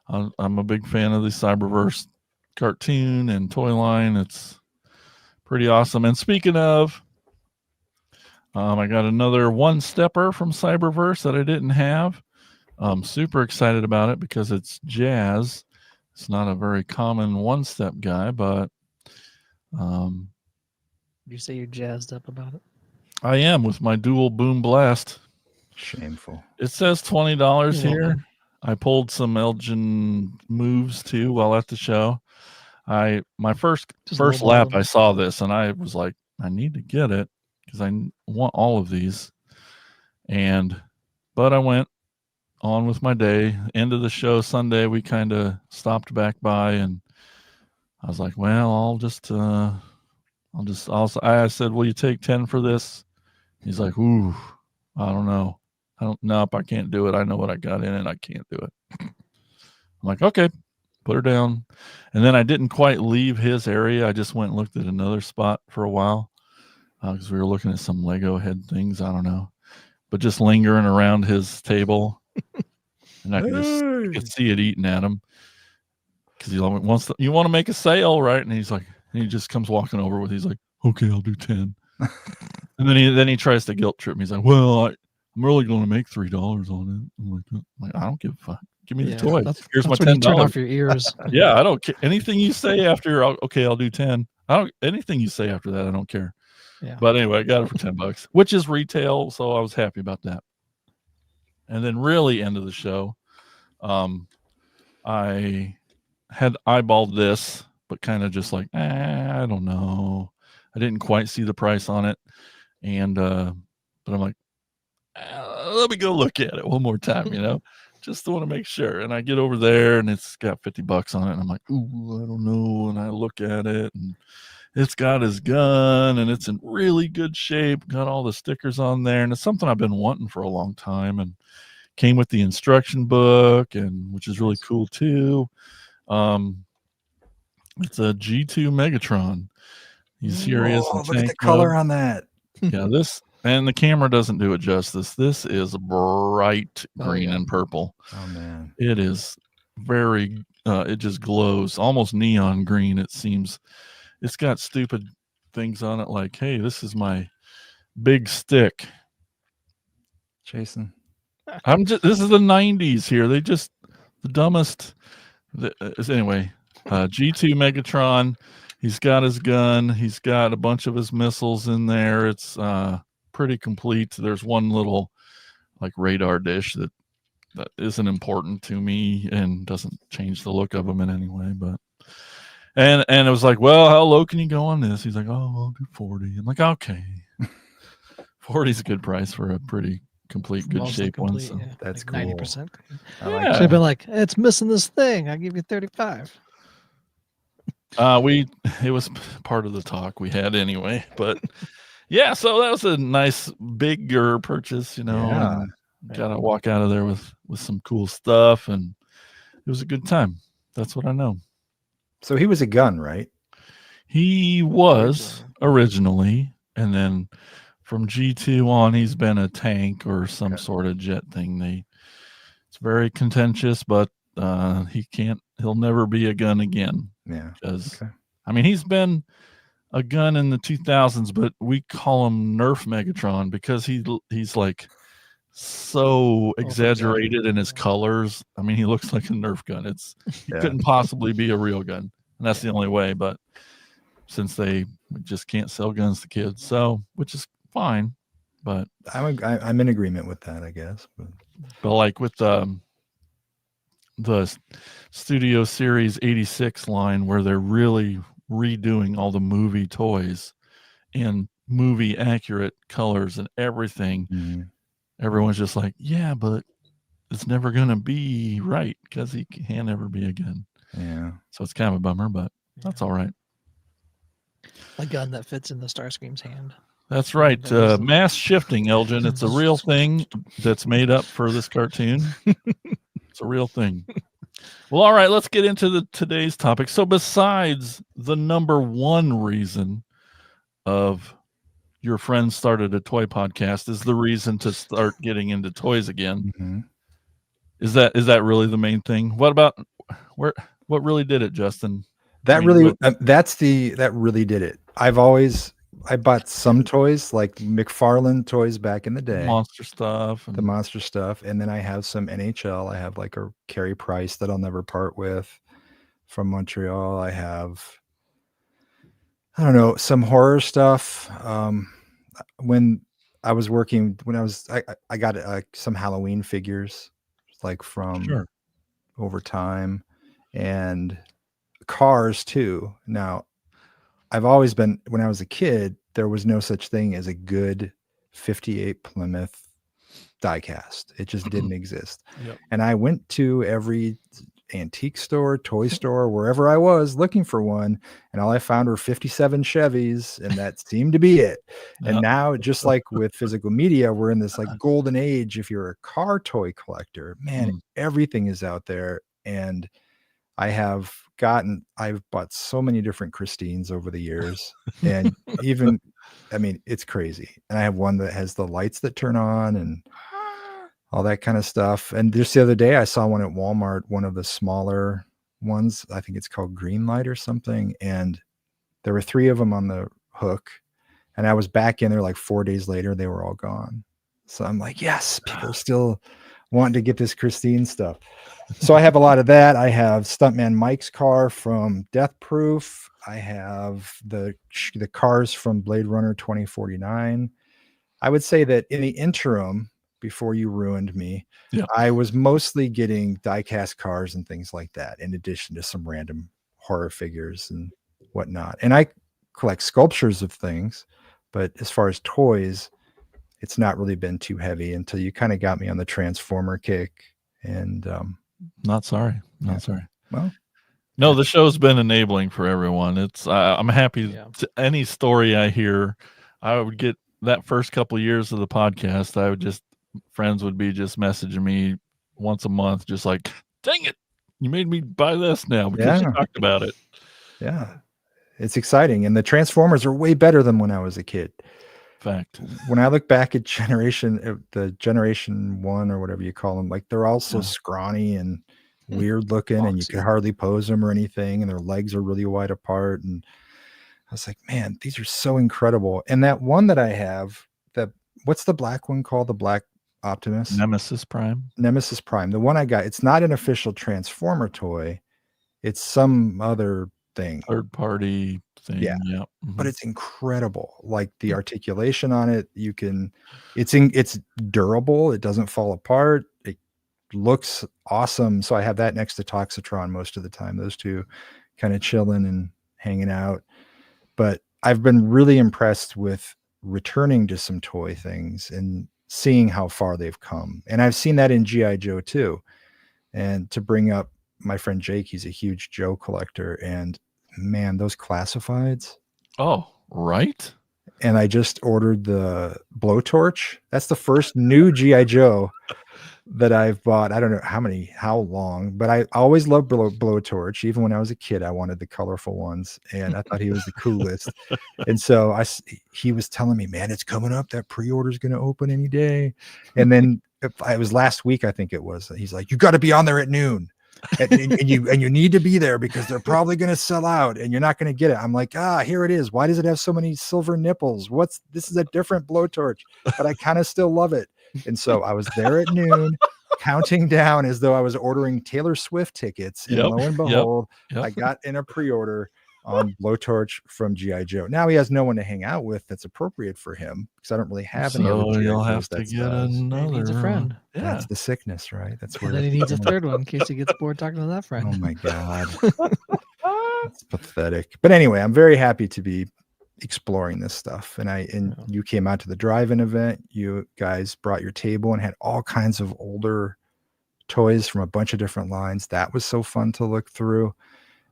I'm a big fan of the Cyberverse cartoon and toy line. It's pretty awesome. And speaking of, I got another one-stepper from Cyberverse that I didn't have. I'm super excited about it because it's Jazz. It's not a very common one-step guy, but you say you're jazzed up about it? I am with my dual boom blast. Shameful. It says $20 here. I pulled some Elgin moves too while at the show. My first lap, I saw this and I was like, I need to get it because I want all of these. But I went on with my day. End of the show Sunday, we kind of stopped back by and I was like, well, I said, will you take 10 for this? He's like, ooh, I don't know. Nope, I can't do it. I know what I got in and I can't do it. I'm like, okay, put her down. And then I didn't quite leave his area. I just went and looked at another spot for a while because we were looking at some Lego head things. I don't know, but just lingering around his table. And I could see it eating at him because he wants to, you want to make a sale, right? And he's like, and he just comes walking over with, he's like, okay, I'll do 10. And then he tries to guilt trip me. He's like, well, I'm really going to make $3 on it. I'm like, I don't give a fuck. Give me the toy. Here's my $10. Turn off your ears. Yeah, I don't care. Anything you say after, okay, I'll do 10. Anything you say after that, I don't care. Yeah. But anyway, I got it for $10, which is retail, so I was happy about that. And then really end of the show, I had eyeballed this, but kind of just like, I don't know. I didn't quite see the price on it. And, but I'm like, let me go look at it one more time, just to want to make sure. And I get over there and it's got $50 on it. And I'm like, ooh, I don't know. And I look at it and it's got his gun and it's in really good shape. Got all the stickers on there. And it's something I've been wanting for a long time and came with the instruction book, and which is really cool too. It's a G2 Megatron. He's here. He is. Look at the color on that. Yeah, and the camera doesn't do it justice. This is bright green and purple. Oh man, it is very. It just glows, almost neon green. It seems. It's got stupid things on it, like, "Hey, this is my big stick." Jason, This is the '90s here. They just the dumbest. Anyway, G2 Megatron. He's got his gun. He's got a bunch of his missiles in there. It's pretty complete. There's one little like radar dish that isn't important to me and doesn't change the look of him in any way. But and it was like, well, how low can you go on this? He's like, oh, I'll do 40. I'm like, okay, 40 is a good price for a pretty complete, good shape one. So that's like cool. 90%. Yeah. Should have been like, it's missing this thing. I give you 35. It was part of the talk we had anyway, but yeah, so that was a nice bigger purchase, Yeah. Gotta walk out of there with some cool stuff, and it was a good time. That's what I know. So he was a gun, right? He was originally, and then from G2 on, he's been a tank or some sort of jet thing. It's very contentious, but he'll never be a gun again. Yeah. Because I mean, he's been a gun in the 2000s, but we call him Nerf Megatron because he's like so exaggerated in his colors. I mean, he looks like a Nerf gun. He couldn't possibly be a real gun, and that's the only way. But since they just can't sell guns to kids, so which is fine. But I'm in agreement with that, I guess. But like with the Studio Series 86 line, where they're really redoing all the movie toys in movie accurate colors and everything, everyone's just like, yeah, but it's never gonna be right because he can never be again. Yeah. So it's kind of a bummer, but that's all right. A gun that fits in the Starscream's hand. That's right. Mass shifting, Elgin. It's a real thing that's made up for this cartoon. It's a real thing. Well, all right, let's get into today's topic. So besides the number one reason of your friend started a toy podcast is the reason to start getting into toys again. Mm-hmm. Is that really the main thing? What about what really did it, Justin? That really did it. I bought some toys like McFarlane toys back in the day. Monster stuff. The monster stuff. And then I have some NHL. I have like a Carey Price that I'll never part with from Montreal. I have, I don't know, some horror stuff. When I was working, I got some Halloween figures like from Over Time and cars too. Now, I've always been, when I was a kid, there was no such thing as a good 58 Plymouth diecast. It just didn't exist. Yep. And I went to every antique store, toy store, wherever I was looking for one. And all I found were 57 Chevys, and that seemed to be it. And now, just like with physical media, we're in this like golden age. If you're a car toy collector, man, everything is out there. And I've bought so many different Christines over the years, and even, I mean, it's crazy. And I have one that has the lights that turn on and all that kind of stuff. And just the other day I saw one at Walmart, one of the smaller ones. I think it's called Green Light or something. And there were 3 of them on the hook, and I was back in there like 4 days later, they were all gone. So I'm like, yes, people are still wanting to get this Christine stuff. So I have a lot of that. I have Stuntman Mike's car from Death Proof. I have the cars from Blade Runner 2049. I would say that in the interim, before you ruined me, I was mostly getting diecast cars and things like that, in addition to some random horror figures and whatnot. And I collect sculptures of things, but as far as toys, it's not really been too heavy until you kind of got me on the Transformer kick. And not sorry. Well, no, the show's been enabling for everyone. It's I'm happy to any story I hear. I would get that first couple of years of the podcast. Friends would be just messaging me once a month, just like, dang it, you made me buy this now because you talked about it. Yeah, it's exciting. And the Transformers are way better than when I was a kid. Fact. When I look back at the generation 1 or whatever you call them, like they're all so scrawny and weird looking, and you can hardly pose them or anything, and their legs are really wide apart. And I was like, man, these are so incredible. And that one that I have, what's the black one called? The Black Optimus? Nemesis Prime. The one I got, it's not an official Transformer toy. It's some other thing. Third party thing. Yeah. But it's incredible. Like the articulation on it, it's durable. It doesn't fall apart. It looks awesome. So I have that next to Toxitron most of the time. Those two kind of chilling and hanging out. But I've been really impressed with returning to some toy things and seeing how far they've come. And I've seen that in G.I. Joe too. And to bring up my friend Jake, he's a huge Joe collector, and man, those classifieds. Oh, right. And I just ordered the blowtorch. That's the first new G.I. Joe that I've bought. I don't know how long, but I always loved blowtorch. Even when I was a kid, I wanted the colorful ones, and I thought he was the coolest. And so he was telling me, man, it's coming up. That pre-order is going to open any day. And then it was last week, I think it was. He's like, you got to be on there at noon. and you need to be there because they're probably going to sell out and you're not going to get it. I'm like, here it is. Why does it have so many silver nipples? This is a different blowtorch, but I kind of still love it. And so I was there at noon counting down as though I was ordering Taylor Swift tickets. And lo and behold, I got in a pre-order on blowtorch from G.I. Joe. Now he has no one to hang out with that's appropriate for him because I don't really have any other G.I. you'll Joes have to get another. He needs a friend. That's the sickness, right? That's where and then he needs a third one in case he gets bored talking to that friend. Oh my God. It's pathetic. But anyway, I'm very happy to be exploring this stuff. And you came out to the drive-in event. You guys brought your table and had all kinds of older toys from a bunch of different lines. That was so fun to look through.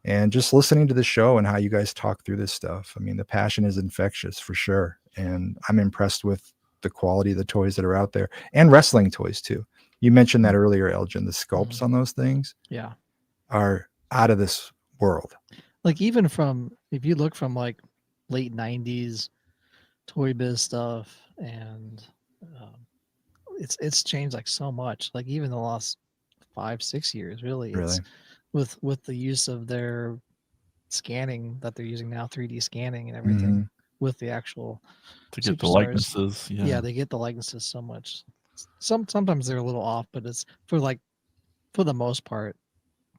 And just listening to the show and how you guys talk through this stuff. I mean, the passion is infectious for sure. And I'm impressed with the quality of the toys that are out there and wrestling toys too. You mentioned that earlier, Elgin. The sculpts on those things are out of this world. Like even from, if you look from like late 90s Toy Biz stuff, and it's changed like so much. Like even the last 5-6 years, really. It's, with the use of their scanning that they're using now, 3D scanning and everything, with the actual to get the likenesses. Yeah, they get the likenesses so much. Sometimes they're a little off, but it's for the most part,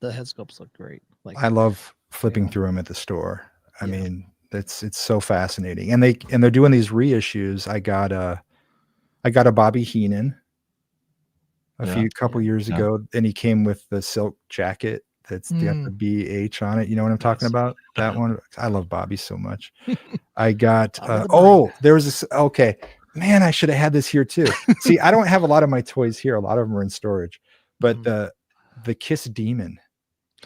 the head sculpts look great. Like I love flipping through them at the store. I mean, it's so fascinating, and they're doing these reissues. I got a Bobby Heenan a couple years ago, and he came with the silk jacket that's got the BH on it. You know what I'm talking about? That one. I love Bobby so much. I got there was this. Okay, man, I should have had this here too. See, I don't have a lot of my toys here. A lot of them are in storage, but the Kiss Demon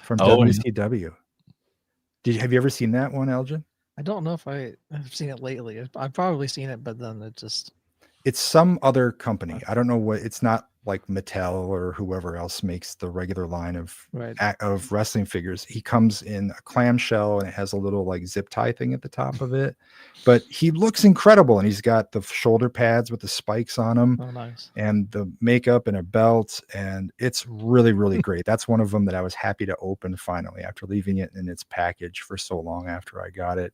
from WCW. Have you ever seen that one, Elgin? I don't know if I've seen it lately. I've probably seen it, but then it's some other company. I don't know what. It's not like Mattel or whoever else makes the regular line of wrestling figures. He comes in a clamshell and it has a little like zip tie thing at the top of it, but he looks incredible. And he's got the shoulder pads with the spikes on them and the makeup and a belt. And it's really, really great. That's one of them that I was happy to open finally after leaving it in its package for so long after I got it.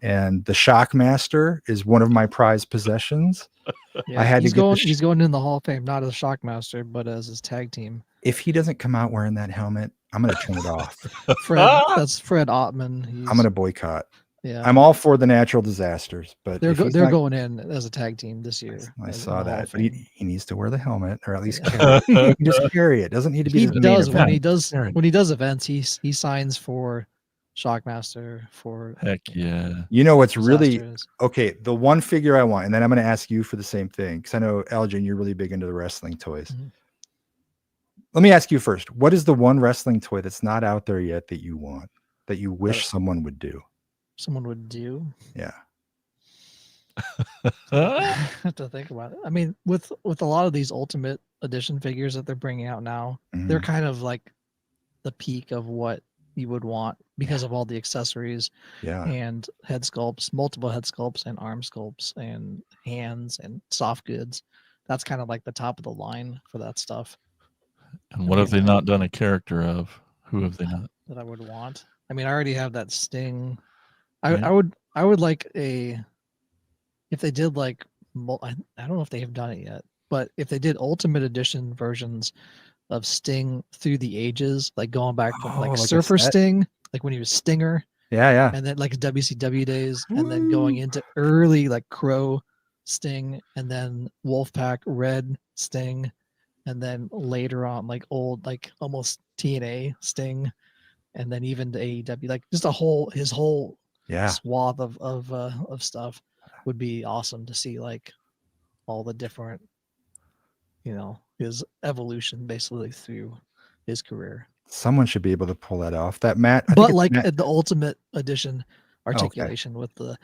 And the Shockmaster is one of my prized possessions. I had to get he's going in the Hall of Fame, not as Shockmaster, but as his tag team. If he doesn't come out wearing that helmet, I'm going to turn it off. That's Fred Ottman. I'm going to boycott. Yeah, I'm all for the natural disasters, but they're going in as a tag team this year. I saw that, but he needs to wear the helmet or at least carry it. He can just carry it. Doesn't need to be. When he does events, he signs for Shockmaster for heck yeah. You know what's really okay? The one figure I want, and then I'm going to ask you for the same thing because I know Elgin, you're really big into the wrestling toys. Let me ask you first: what is the one wrestling toy that's not out there yet that you want, that you wish someone would do? Someone would do? Yeah. I have to think about it. I mean, with a lot of these Ultimate Edition figures that they're bringing out now, they're kind of like the peak of what you would want because of all the accessories and head sculpts, multiple head sculpts and arm sculpts and hands and soft goods. That's kind of like the top of the line for that stuff. And what have they not done a character of? Who have they not? That I would want. I mean, I already have that Sting. I would like if they did like, I don't know if they have done it yet, but if they did Ultimate Edition versions of Sting through the ages, like going back from like Surfer Sting, like when he was Stinger. Yeah. And then like WCW days, and then going into early like Crow Sting, and then Wolfpack Red Sting, and then later on like old like almost TNA Sting, and then even to AEW, like just his whole swath of stuff would be awesome to see, like all the different, his evolution basically through his career. Someone should be able to pull that off. That but like the Ultimate Edition articulation with the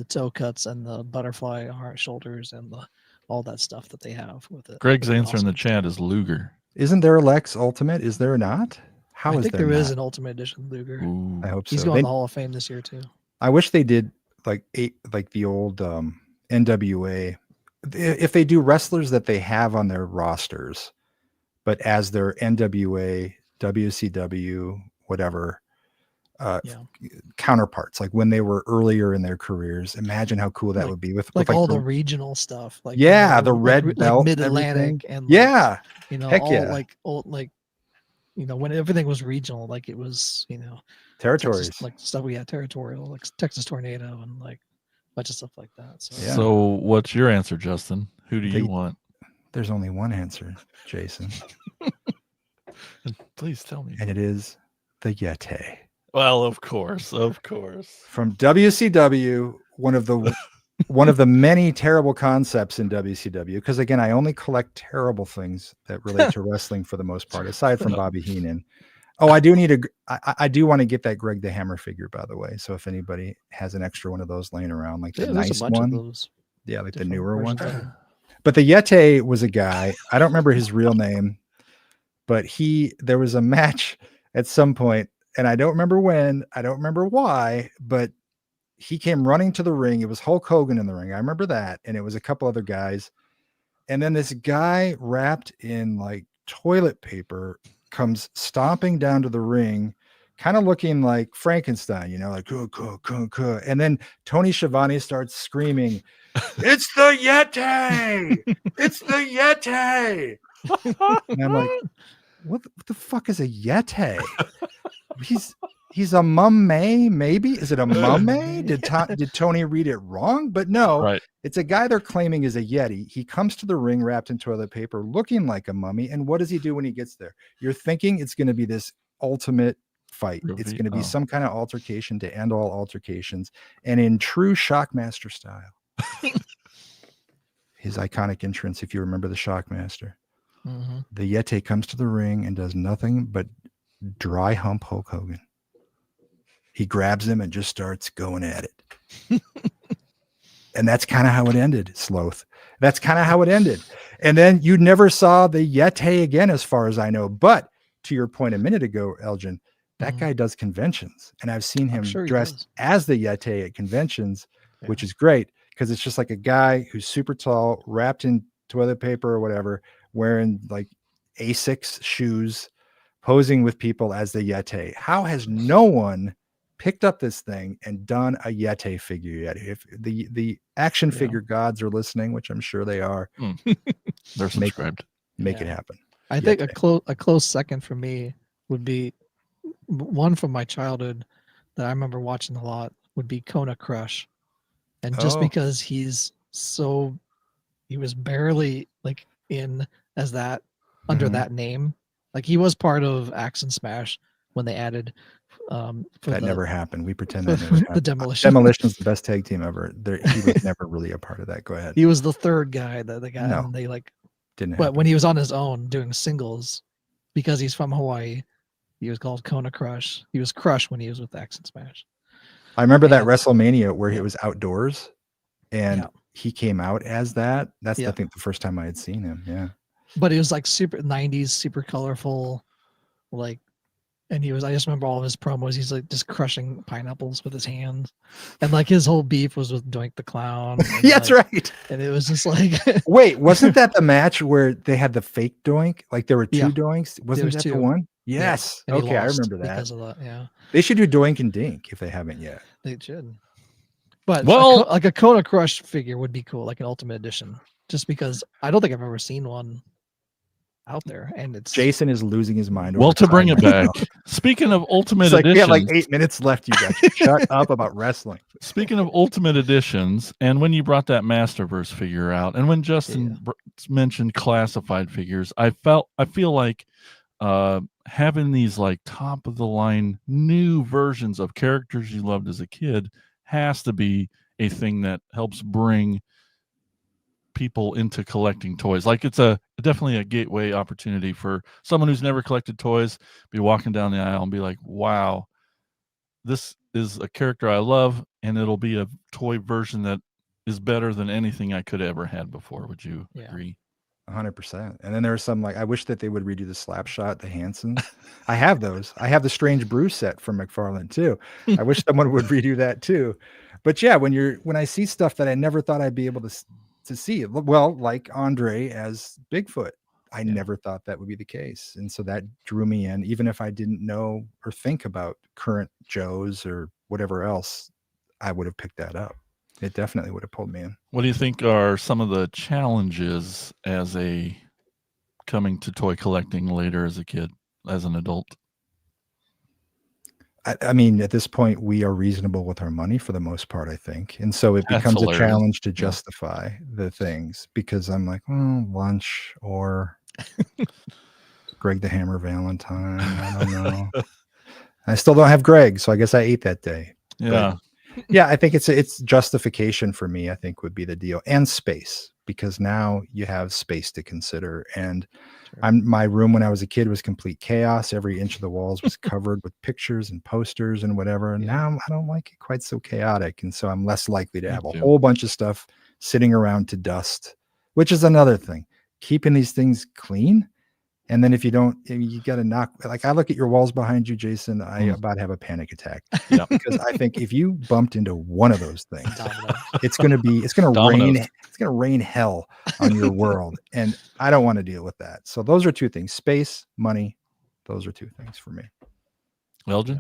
toe cuts and the butterfly heart shoulders and all that stuff that they have with it. Greg's answer in the chat is Luger. Isn't there a Lex Ultimate? Is there not? I think there is an Ultimate Edition Luger. Ooh. I hope so. He's going to the Hall of Fame this year too. I wish they did like the old NWA. If they do wrestlers that they have on their rosters, but as their NWA WCW, whatever, Yeah. counterparts, like when they were earlier in their careers. Imagine how cool that would be with all the regional stuff, like yeah, the red like belt, Mid-Atlantic, and yeah, all yeah, like old when everything was regional, like it was territories, Texas, like stuff we had territorial, like Texas Tornado, and like a bunch of stuff like that. So, yeah. So what's your answer, Justin? Who do you want? There's only one answer, Jason. Please tell me. And it is the Yeti. Well, of course. From WCW, one of the many terrible concepts in WCW, because again, I only collect terrible things that relate to wrestling for the most part, aside from Bobby Heenan. Oh, I do want to get that Greg the Hammer figure, by the way. So if anybody has an extra one of those laying around, like the nice a bunch one, of those, yeah, like the newer one. But the Yeti was a guy, I don't remember his real name, but there was a match at some point, and I don't remember when, I don't remember why, but he came running to the ring. It was Hulk Hogan in the ring. I remember that. And it was a couple other guys. And then this guy wrapped in like toilet paper comes stomping down to the ring, kind of looking like Frankenstein, like, and then Tony Schiavone starts screaming, "It's the Yeti! It's the Yeti!" And I'm like, what the fuck is a Yeti? He's a mummy, maybe? Is it a mummy? Did Tony read it wrong? But no, right. It's a guy they're claiming is a Yeti. He comes to the ring wrapped in toilet paper, looking like a mummy. And what does he do when he gets there? You're thinking it's going to be this ultimate fight. It's going to be some kind of altercation to end all altercations. And in true Shockmaster style, his iconic entrance, if you remember the Shockmaster, the Yeti comes to the ring and does nothing but dry hump Hulk Hogan. He grabs him and just starts going at it. And that's kind of how it ended, Sloth. That's kind of how it ended. And then you never saw the Yeti again, as far as I know. But to your point a minute ago, Elgin, that guy does conventions. And I've seen him dressed as the Yeti at conventions, which is great because it's just like a guy who's super tall, wrapped in toilet paper or whatever, wearing like Asics shoes, posing with people as the Yeti. How has no one picked up this thing and done a Yeti figure yet? If the action figure gods are listening, which I'm sure they are, they're subscribed. Make it happen. I think a close second for me would be one from my childhood that I remember watching a lot would be Kona Crush. And just because he was barely like in as that under that name, like he was part of Axe and Smash when they added never happened. We pretend that never happened. The Demolition. Demolition's the best tag team ever. He was never really a part of that. Go ahead. He was the third guy that the guy and they like didn't. But when he was on his own doing singles, because he's from Hawaii, he was called Kona Crush. He was Crush when he was with Axe and Smash. I remember that WrestleMania where it was outdoors, and he came out as that. That's I think the first time I had seen him. Yeah. But it was like super 90s, super colorful, like. And I just remember all of his promos. He's like just crushing pineapples with his hands. And like his whole beef was with Doink the Clown. Yeah, that's right. And it was just like. Wait, wasn't that the match where they had the fake Doink? Like there were two Doinks? Wasn't that the one? Yes. Yeah. Okay, I remember that. Because of that, yeah. They should do Doink and Dink if they haven't yet. They should. But like a Kona Crush figure would be cool, like an Ultimate Edition. Just because I don't think I've ever seen one out there, and it's Jason is losing his mind. Well, to bring it back, speaking of Ultimate Editions, we have like 8 minutes left. You guys shut up about wrestling. Speaking of Ultimate Editions, and when you brought that Masterverse figure out, and when Justin mentioned classified figures, I feel like having these like top of the line new versions of characters you loved as a kid has to be a thing that helps bring people into collecting toys. Like it's definitely a gateway opportunity for someone who's never collected toys, be walking down the aisle and be like, wow, this is a character I love, and it'll be a toy version that is better than anything I could ever had before. Would you agree? 100%. And then there's some like, I wish that they would redo the Slapshot, the Hansons. I have those. I have the Strange Brew set from McFarlane too. I wish someone would redo that too. But yeah, when I see stuff that I never thought I'd be able to see, well, like Andre as Bigfoot, I never thought that would be the case. And so that drew me in, even if I didn't know or think about current Joes or whatever else, I would have picked that up. It definitely would have pulled me in. What do you think are some of the challenges as a coming to toy collecting later as a kid, as an adult? I mean, at this point, we are reasonable with our money for the most part, I think. And so it That's becomes hilarious. a challenge to justify the things because I'm like, lunch or Greg the Hammer Valentine. I don't know. I still don't have Greg, so I guess I ate that day. Yeah. But yeah, I think it's justification for me, I think would be the deal. And space, because now you have space to consider. And my room when I was a kid was complete chaos. Every inch of the walls was covered with pictures and posters and whatever. And now I don't like it quite so chaotic. And so I'm less likely to have a whole bunch of stuff sitting around to dust, which is another thing. Keeping these things clean. And then if you don't, you got to knock. Like I look at your walls behind you, Jason, I about have a panic attack. Yeah. Because I think if you bumped into one of those things, it's going to rain hell on your world. And I don't want to deal with that. So those are two things: space, money. Those are two things for me. Elgin,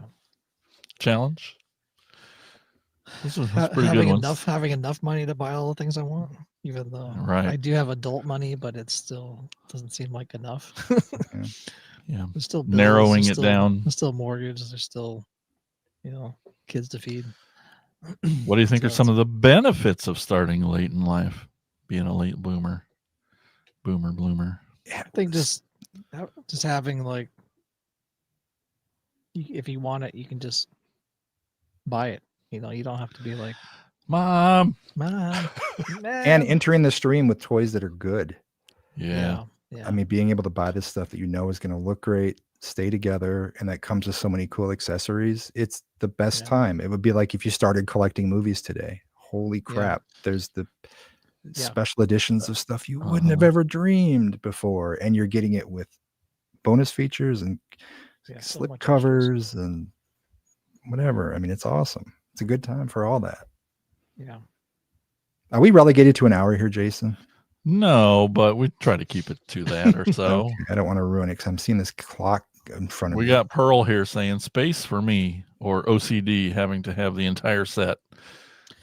challenge. This was pretty having good enough, having enough money to buy all the things I want, even though I do have adult money, but it still doesn't seem like enough. Yeah, there's still bills, narrowing it down. There's still mortgages. There's still, kids to feed. What do you think are some of the benefits of starting late in life, being a late bloomer? I think just having like, if you want it, you can just buy it. You don't have to be like, Mom. And entering the stream with toys that are good. Yeah. I mean, being able to buy this stuff that is going to look great, stay together, and that comes with so many cool accessories. It's the best time. It would be like if you started collecting movies today. Holy crap. There's the special editions of stuff you wouldn't have ever dreamed before. And you're getting it with bonus features and slip covers and whatever. I mean, it's awesome. It's a good time for all that. Yeah. Are we relegated to an hour here, Jason? No, but we try to keep it to that or so. Okay. I don't want to ruin it because I'm seeing this clock in front of me. We got Pearl here saying space for me, or OCD having to have the entire set.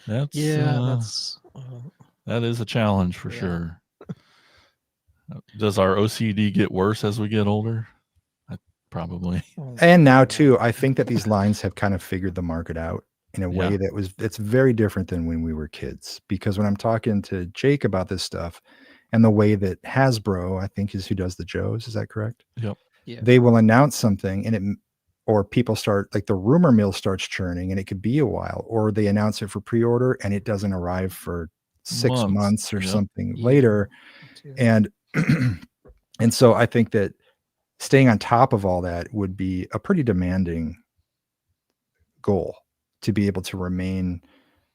That is a challenge for sure. Does our OCD get worse as we get older? Probably. And now too, I think that these lines have kind of figured the market out in a way it's very different than when we were kids. Because when I'm talking to Jake about this stuff and the way that Hasbro, I think is who does the Joes, is that correct? Yep. Yeah. They will announce something and or people start, like the rumor mill starts churning and it could be a while, or they announce it for pre-order and it doesn't arrive for 6 months or something later. And, and so I think that staying on top of all that would be a pretty demanding goal, to be able to remain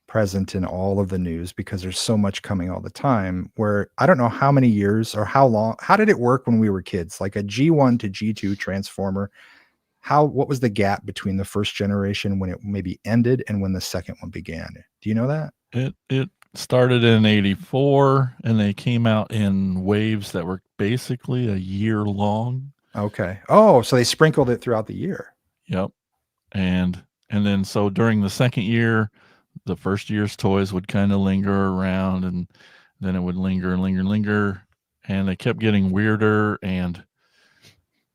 present in all of the news, because there's so much coming all the time. Where I don't know how many years or how long, how did it work when we were kids? Like a G1 to G2 transformer, what was the gap between the first generation when it maybe ended and when the second one began? Do you know that? It started in 84 and they came out in waves that were basically a year long. Okay. Oh, so they sprinkled it throughout the year. Yep. And then so during the second year, the first year's toys would kind of linger around, and then it would linger and linger. And they kept getting weirder, and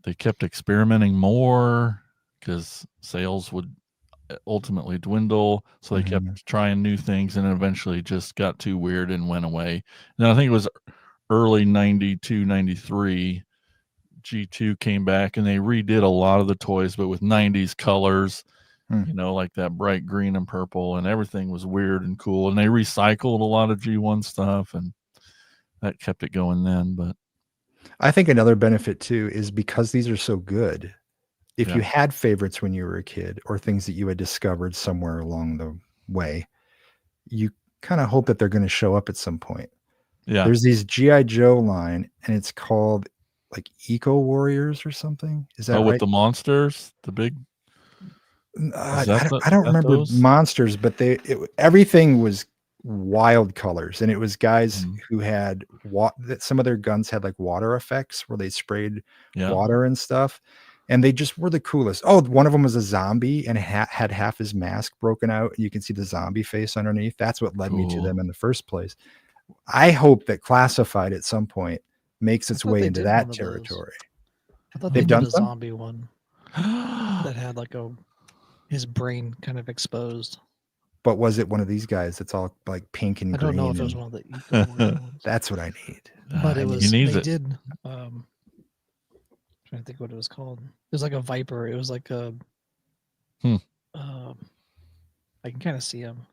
they kept experimenting more because sales would ultimately dwindle. So they kept trying new things, and eventually just got too weird and went away. And I think it was early 92, 93. G2 came back and they redid a lot of the toys, but with 90s colors, like that bright green and purple, and everything was weird and cool. And they recycled a lot of G1 stuff, and that kept it going then. But I think another benefit too is because these are so good. If you had favorites when you were a kid, or things that you had discovered somewhere along the way, you kind of hope that they're going to show up at some point. Yeah. There's these G.I. Joe line, and it's called like Eco Warriors or something. Is that right? With the monsters, the big. I don't remember those monsters, but everything was wild colors, and it was guys Mhm. who had some of their guns had like water effects where they sprayed Yeah. water and stuff, and they just were the coolest. Oh, one of them was a zombie and had half his mask broken out, and you can see the zombie face underneath. That's what led me to Cool. them in the first place. I hope that Classified at some point makes its thought way they into did that one of those. territory. I thought They've they did done a some? zombie one that had like his brain kind of exposed. But was it one of these guys that's all like pink and I green? don't know if it was one of the eco ones. That's what I need. But it was needs they it. did trying to think what it was called. It was like a viper. It was like a I can kind of see him.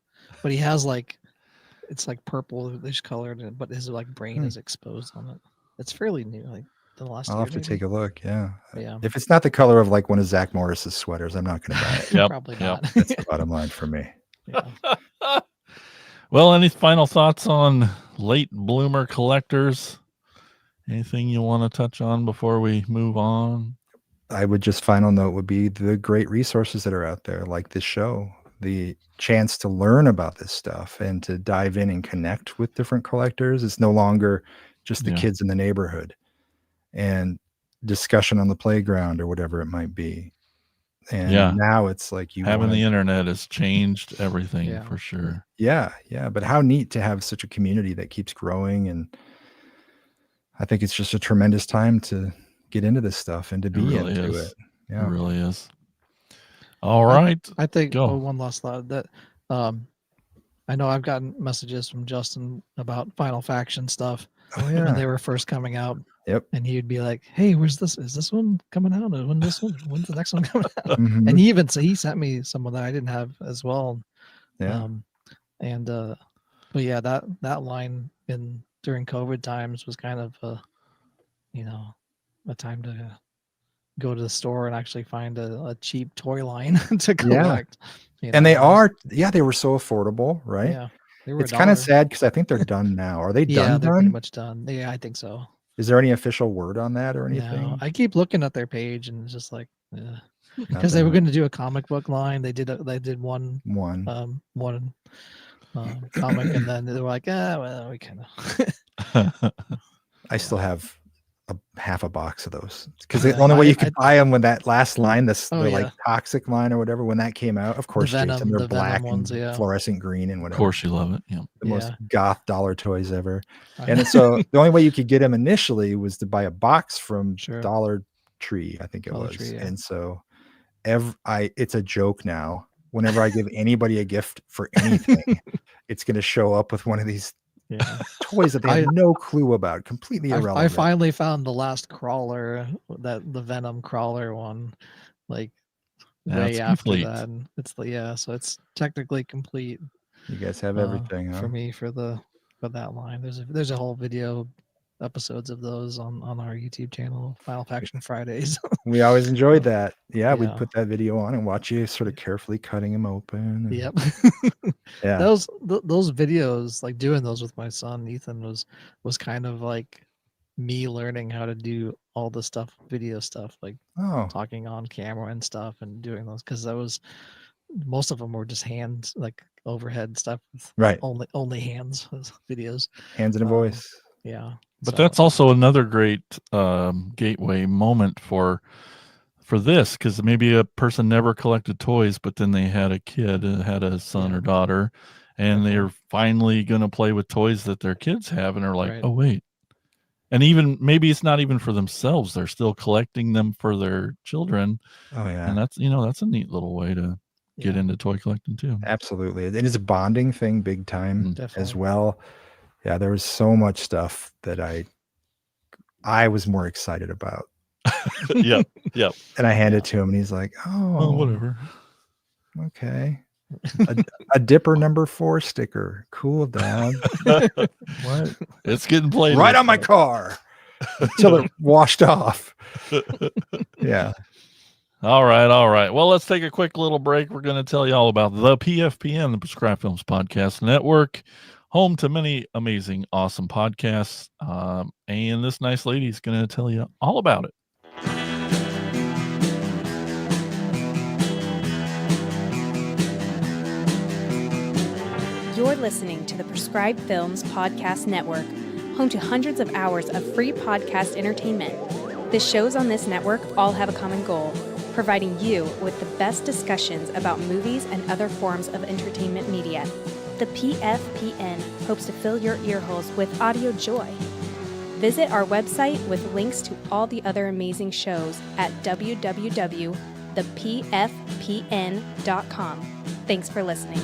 But he has like it's like purplish colored, but his like brain is exposed on it. It's fairly new, like the last I'll year. have to take a look. Yeah. Yeah. If it's not the color of like one of Zach Morris's sweaters, I'm not going to buy it. Yep, Probably yep. not. That's the bottom line for me. Yeah. Well, any final thoughts on late bloomer collectors? Anything you want to touch on before we move on? I would just final note would be the great resources that are out there, like this show, the chance to learn about this stuff and to dive in and connect with different collectors. It's no longer just the kids in the neighborhood and discussion on the playground or whatever it might be. And now it's like having the internet has changed everything for sure. Yeah. But how neat to have such a community that keeps growing. And I think it's just a tremendous time to get into this stuff and to be into it. Yeah. It really is. All right. I think one last thought that I know I've gotten messages from Justin about Final Faction stuff. Oh yeah. When they were first coming out. Yep. And he would be like, "Hey, where's this? Is this one coming out? When's the next one coming out?" Mhm. And he sent me some of that I didn't have as well. Yeah. But yeah, that line during COVID times was kind of a time to go to the store and actually find a cheap toy line to collect. And they were so affordable, right? Yeah. It's kind of sad because I think they're done now. Are they done? Yeah, they're pretty much done. Yeah, I think so. Is there any official word on that or anything? No, I keep looking at their page and it's just like, because they were going to do a comic book line. They did one comic, and then they were like, well, we kind of. I still have half a box of those because the only way you could buy them when that last line, like toxic line or whatever, when that came out, of course, Jason, they're black and fluorescent green and whatever. Of course, you love it. Yeah, the most goth dollar toys ever. And so the only way you could get them initially was to buy a box from Dollar Tree, I think it was. And so it's a joke now. Whenever I give anybody a gift for anything, it's going to show up with one of these toys that they have no clue about, completely irrelevant. I finally found the last crawler, the Venom crawler one, like way after that. And it's so it's technically complete. You guys have everything for me for that line. There's a whole video episodes of those on our YouTube channel, Final Faction Fridays. We always enjoyed that. We'd put that video on and watch you sort of carefully cutting them open. Yep. Yeah. Those videos, like doing those with my son Ethan, was kind of like me learning how to do all the stuff, video stuff, like talking on camera and stuff and doing those, because most of them were just hands, like overhead stuff, right? Only hands videos, hands and a voice. Yeah. But that's also another great gateway moment for this, because maybe a person never collected toys, but then they had a kid, had a son or daughter, and they're finally going to play with toys that their kids have, and are like, oh, wait. And even maybe it's not even for themselves. They're still collecting them for their children. Oh, yeah. And that's a neat little way to get into toy collecting too. Absolutely. It is a bonding thing big time as well. Yeah, there was so much stuff that I was more excited about. Yep. And I handed it to him, and he's like, "Oh, whatever. Okay, a Dipper number 4 sticker. Cool, Dad. What? It's getting played right on my car until it washed off." Yeah. All right. Well, let's take a quick little break. We're going to tell you all about the PFPN, the Prescribed Films Podcast Network, home to many amazing, awesome podcasts. And this nice lady is going to tell you all about it. You're listening to the Prescribed Films Podcast Network, home to hundreds of hours of free podcast entertainment. The shows on this network all have a common goal, providing you with the best discussions about movies and other forms of entertainment media. The PFPN hopes to fill your earholes with audio joy. Visit our website with links to all the other amazing shows at www.thepfpn.com. Thanks for listening.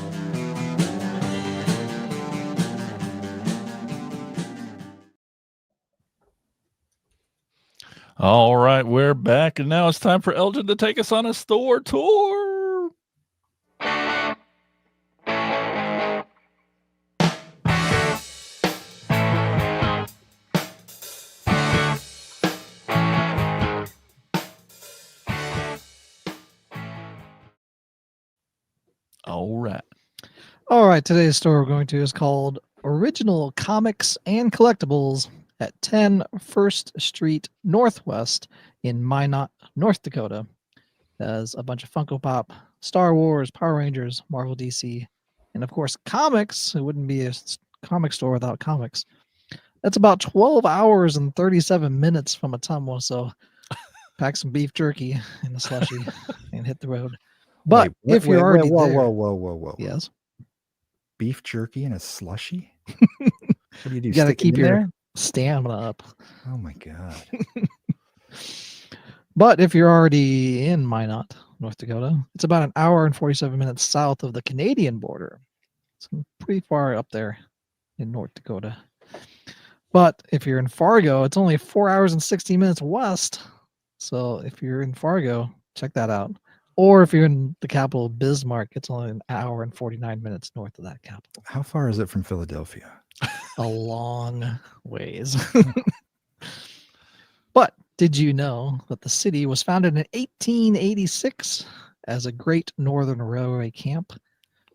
All right, we're back, and now it's time for Elgin to take us on a store tour. All right, today's store we're going to is called Original Comics and Collectibles at 10 First Street Northwest in Minot, North Dakota. There's a bunch of Funko Pop, Star Wars, Power Rangers, Marvel, DC, and of course comics. It wouldn't be a comic store without comics. That's about 12 hours and 37 minutes from Ottumwa, so pack some beef jerky in a slushie and hit the road. But if you're already there... Whoa. Yes? Beef jerky and a slushie? What do? You got to keep your stamina up. Oh my God. But if you're already in Minot, North Dakota, it's about an hour and 47 minutes south of the Canadian border. It's pretty far up there in North Dakota. But if you're in Fargo, it's only 4 hours and 60 minutes west. So if you're in Fargo, check that out. Or if you're in the capital, Bismarck, it's only an hour and 49 minutes north of that capital. How far is it from Philadelphia? A long ways. But did you know that the city was founded in 1886 as a Great Northern Railway camp?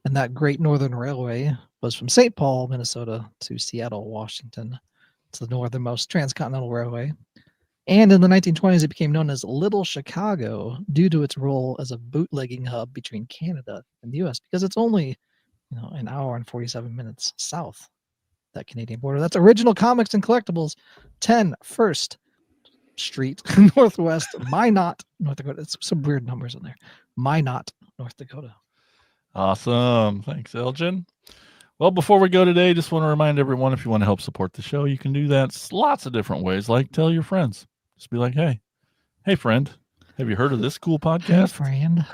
And that Great Northern Railway was from St. Paul, Minnesota to Seattle, Washington. It's the northernmost transcontinental railway. And in the 1920s, it became known as Little Chicago due to its role as a bootlegging hub between Canada and the U.S. because it's only, an hour and 47 minutes south that Canadian border. That's Original Comics and Collectibles, 10 First Street Northwest, Minot, North Dakota. It's some weird numbers in there. Minot, North Dakota. Awesome. Thanks, Elgin. Well, before we go today, just want to remind everyone, if you want to help support the show, you can do that lots of different ways, like tell your friends. Just be like, hey friend, have you heard of this cool podcast? Hey, friend.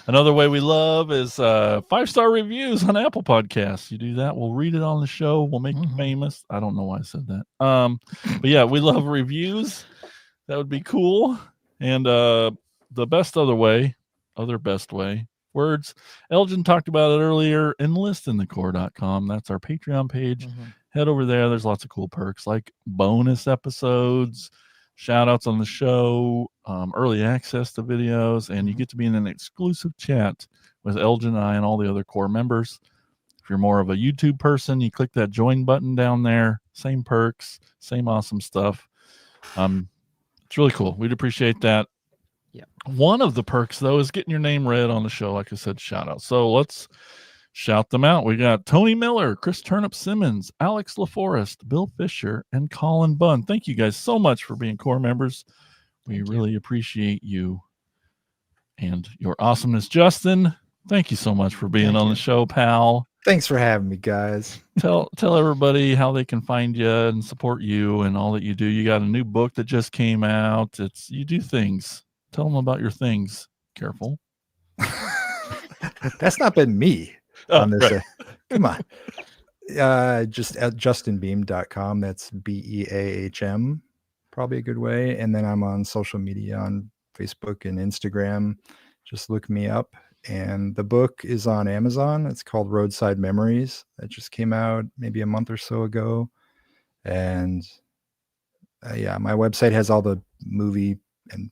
Another way we love is 5-star reviews on Apple Podcasts. You do that, we'll read it on the show. We'll make you famous. I don't know why I said that. But yeah, we love reviews. That would be cool. And the best way, words. Elgin talked about it earlier. Enlistinthecore.com. That's our Patreon page. Head over there. There's lots of cool perks like bonus episodes, shout outs on the show, early access to videos, and you get to be in an exclusive chat with Elgin and I and all the other core members. If you're more of a YouTube person, you click that join button down there. Same perks, same awesome stuff. It's really cool. We'd appreciate that. Yeah. One of the perks, though, is getting your name read on the show. Like I said, shout out. So let's shout them out. We got Tony Miller, Chris Turnip Simmons, Alex LaForest, Bill Fisher, and Colin Bunn. Thank you guys so much for being core members. We really appreciate you and your awesomeness. Justin, thank you so much for being on the show, pal. Thanks for having me, guys. Tell everybody how they can find you and support you and all that you do. You got a new book that just came out. You do things. Tell them about your things. Careful. That's not been me on this. Right. Come on. Just at justinbeahm.com. That's BEAHM. Probably a good way. And then I'm on social media on Facebook and Instagram. Just look me up. And the book is on Amazon. It's called Roadside Memories. That just came out maybe a month or so ago. And my website has all the movie and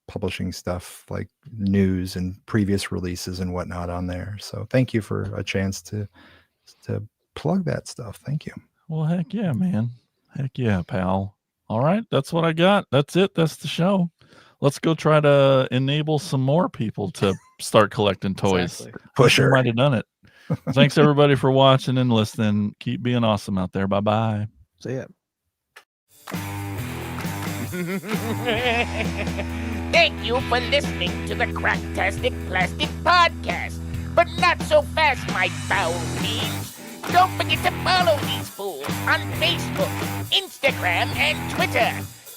publishing stuff like news and previous releases and whatnot on there. So thank you for a chance to plug that stuff. Thank you. Well, heck yeah, man. Heck yeah, pal. All right. That's what I got. That's it. That's the show. let's go try to enable some more people to start collecting toys. Exactly. Pusher. Might have done it. Thanks everybody for watching and listening. Keep being awesome out there. Bye-bye. See ya. Thank you for listening to the Cracktastic Plastic Podcast. But not so fast, my foul fiends. Don't forget to follow these fools on Facebook, Instagram, and Twitter.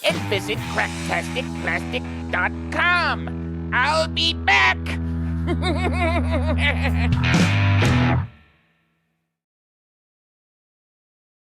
And visit cracktasticplastic.com. I'll be back.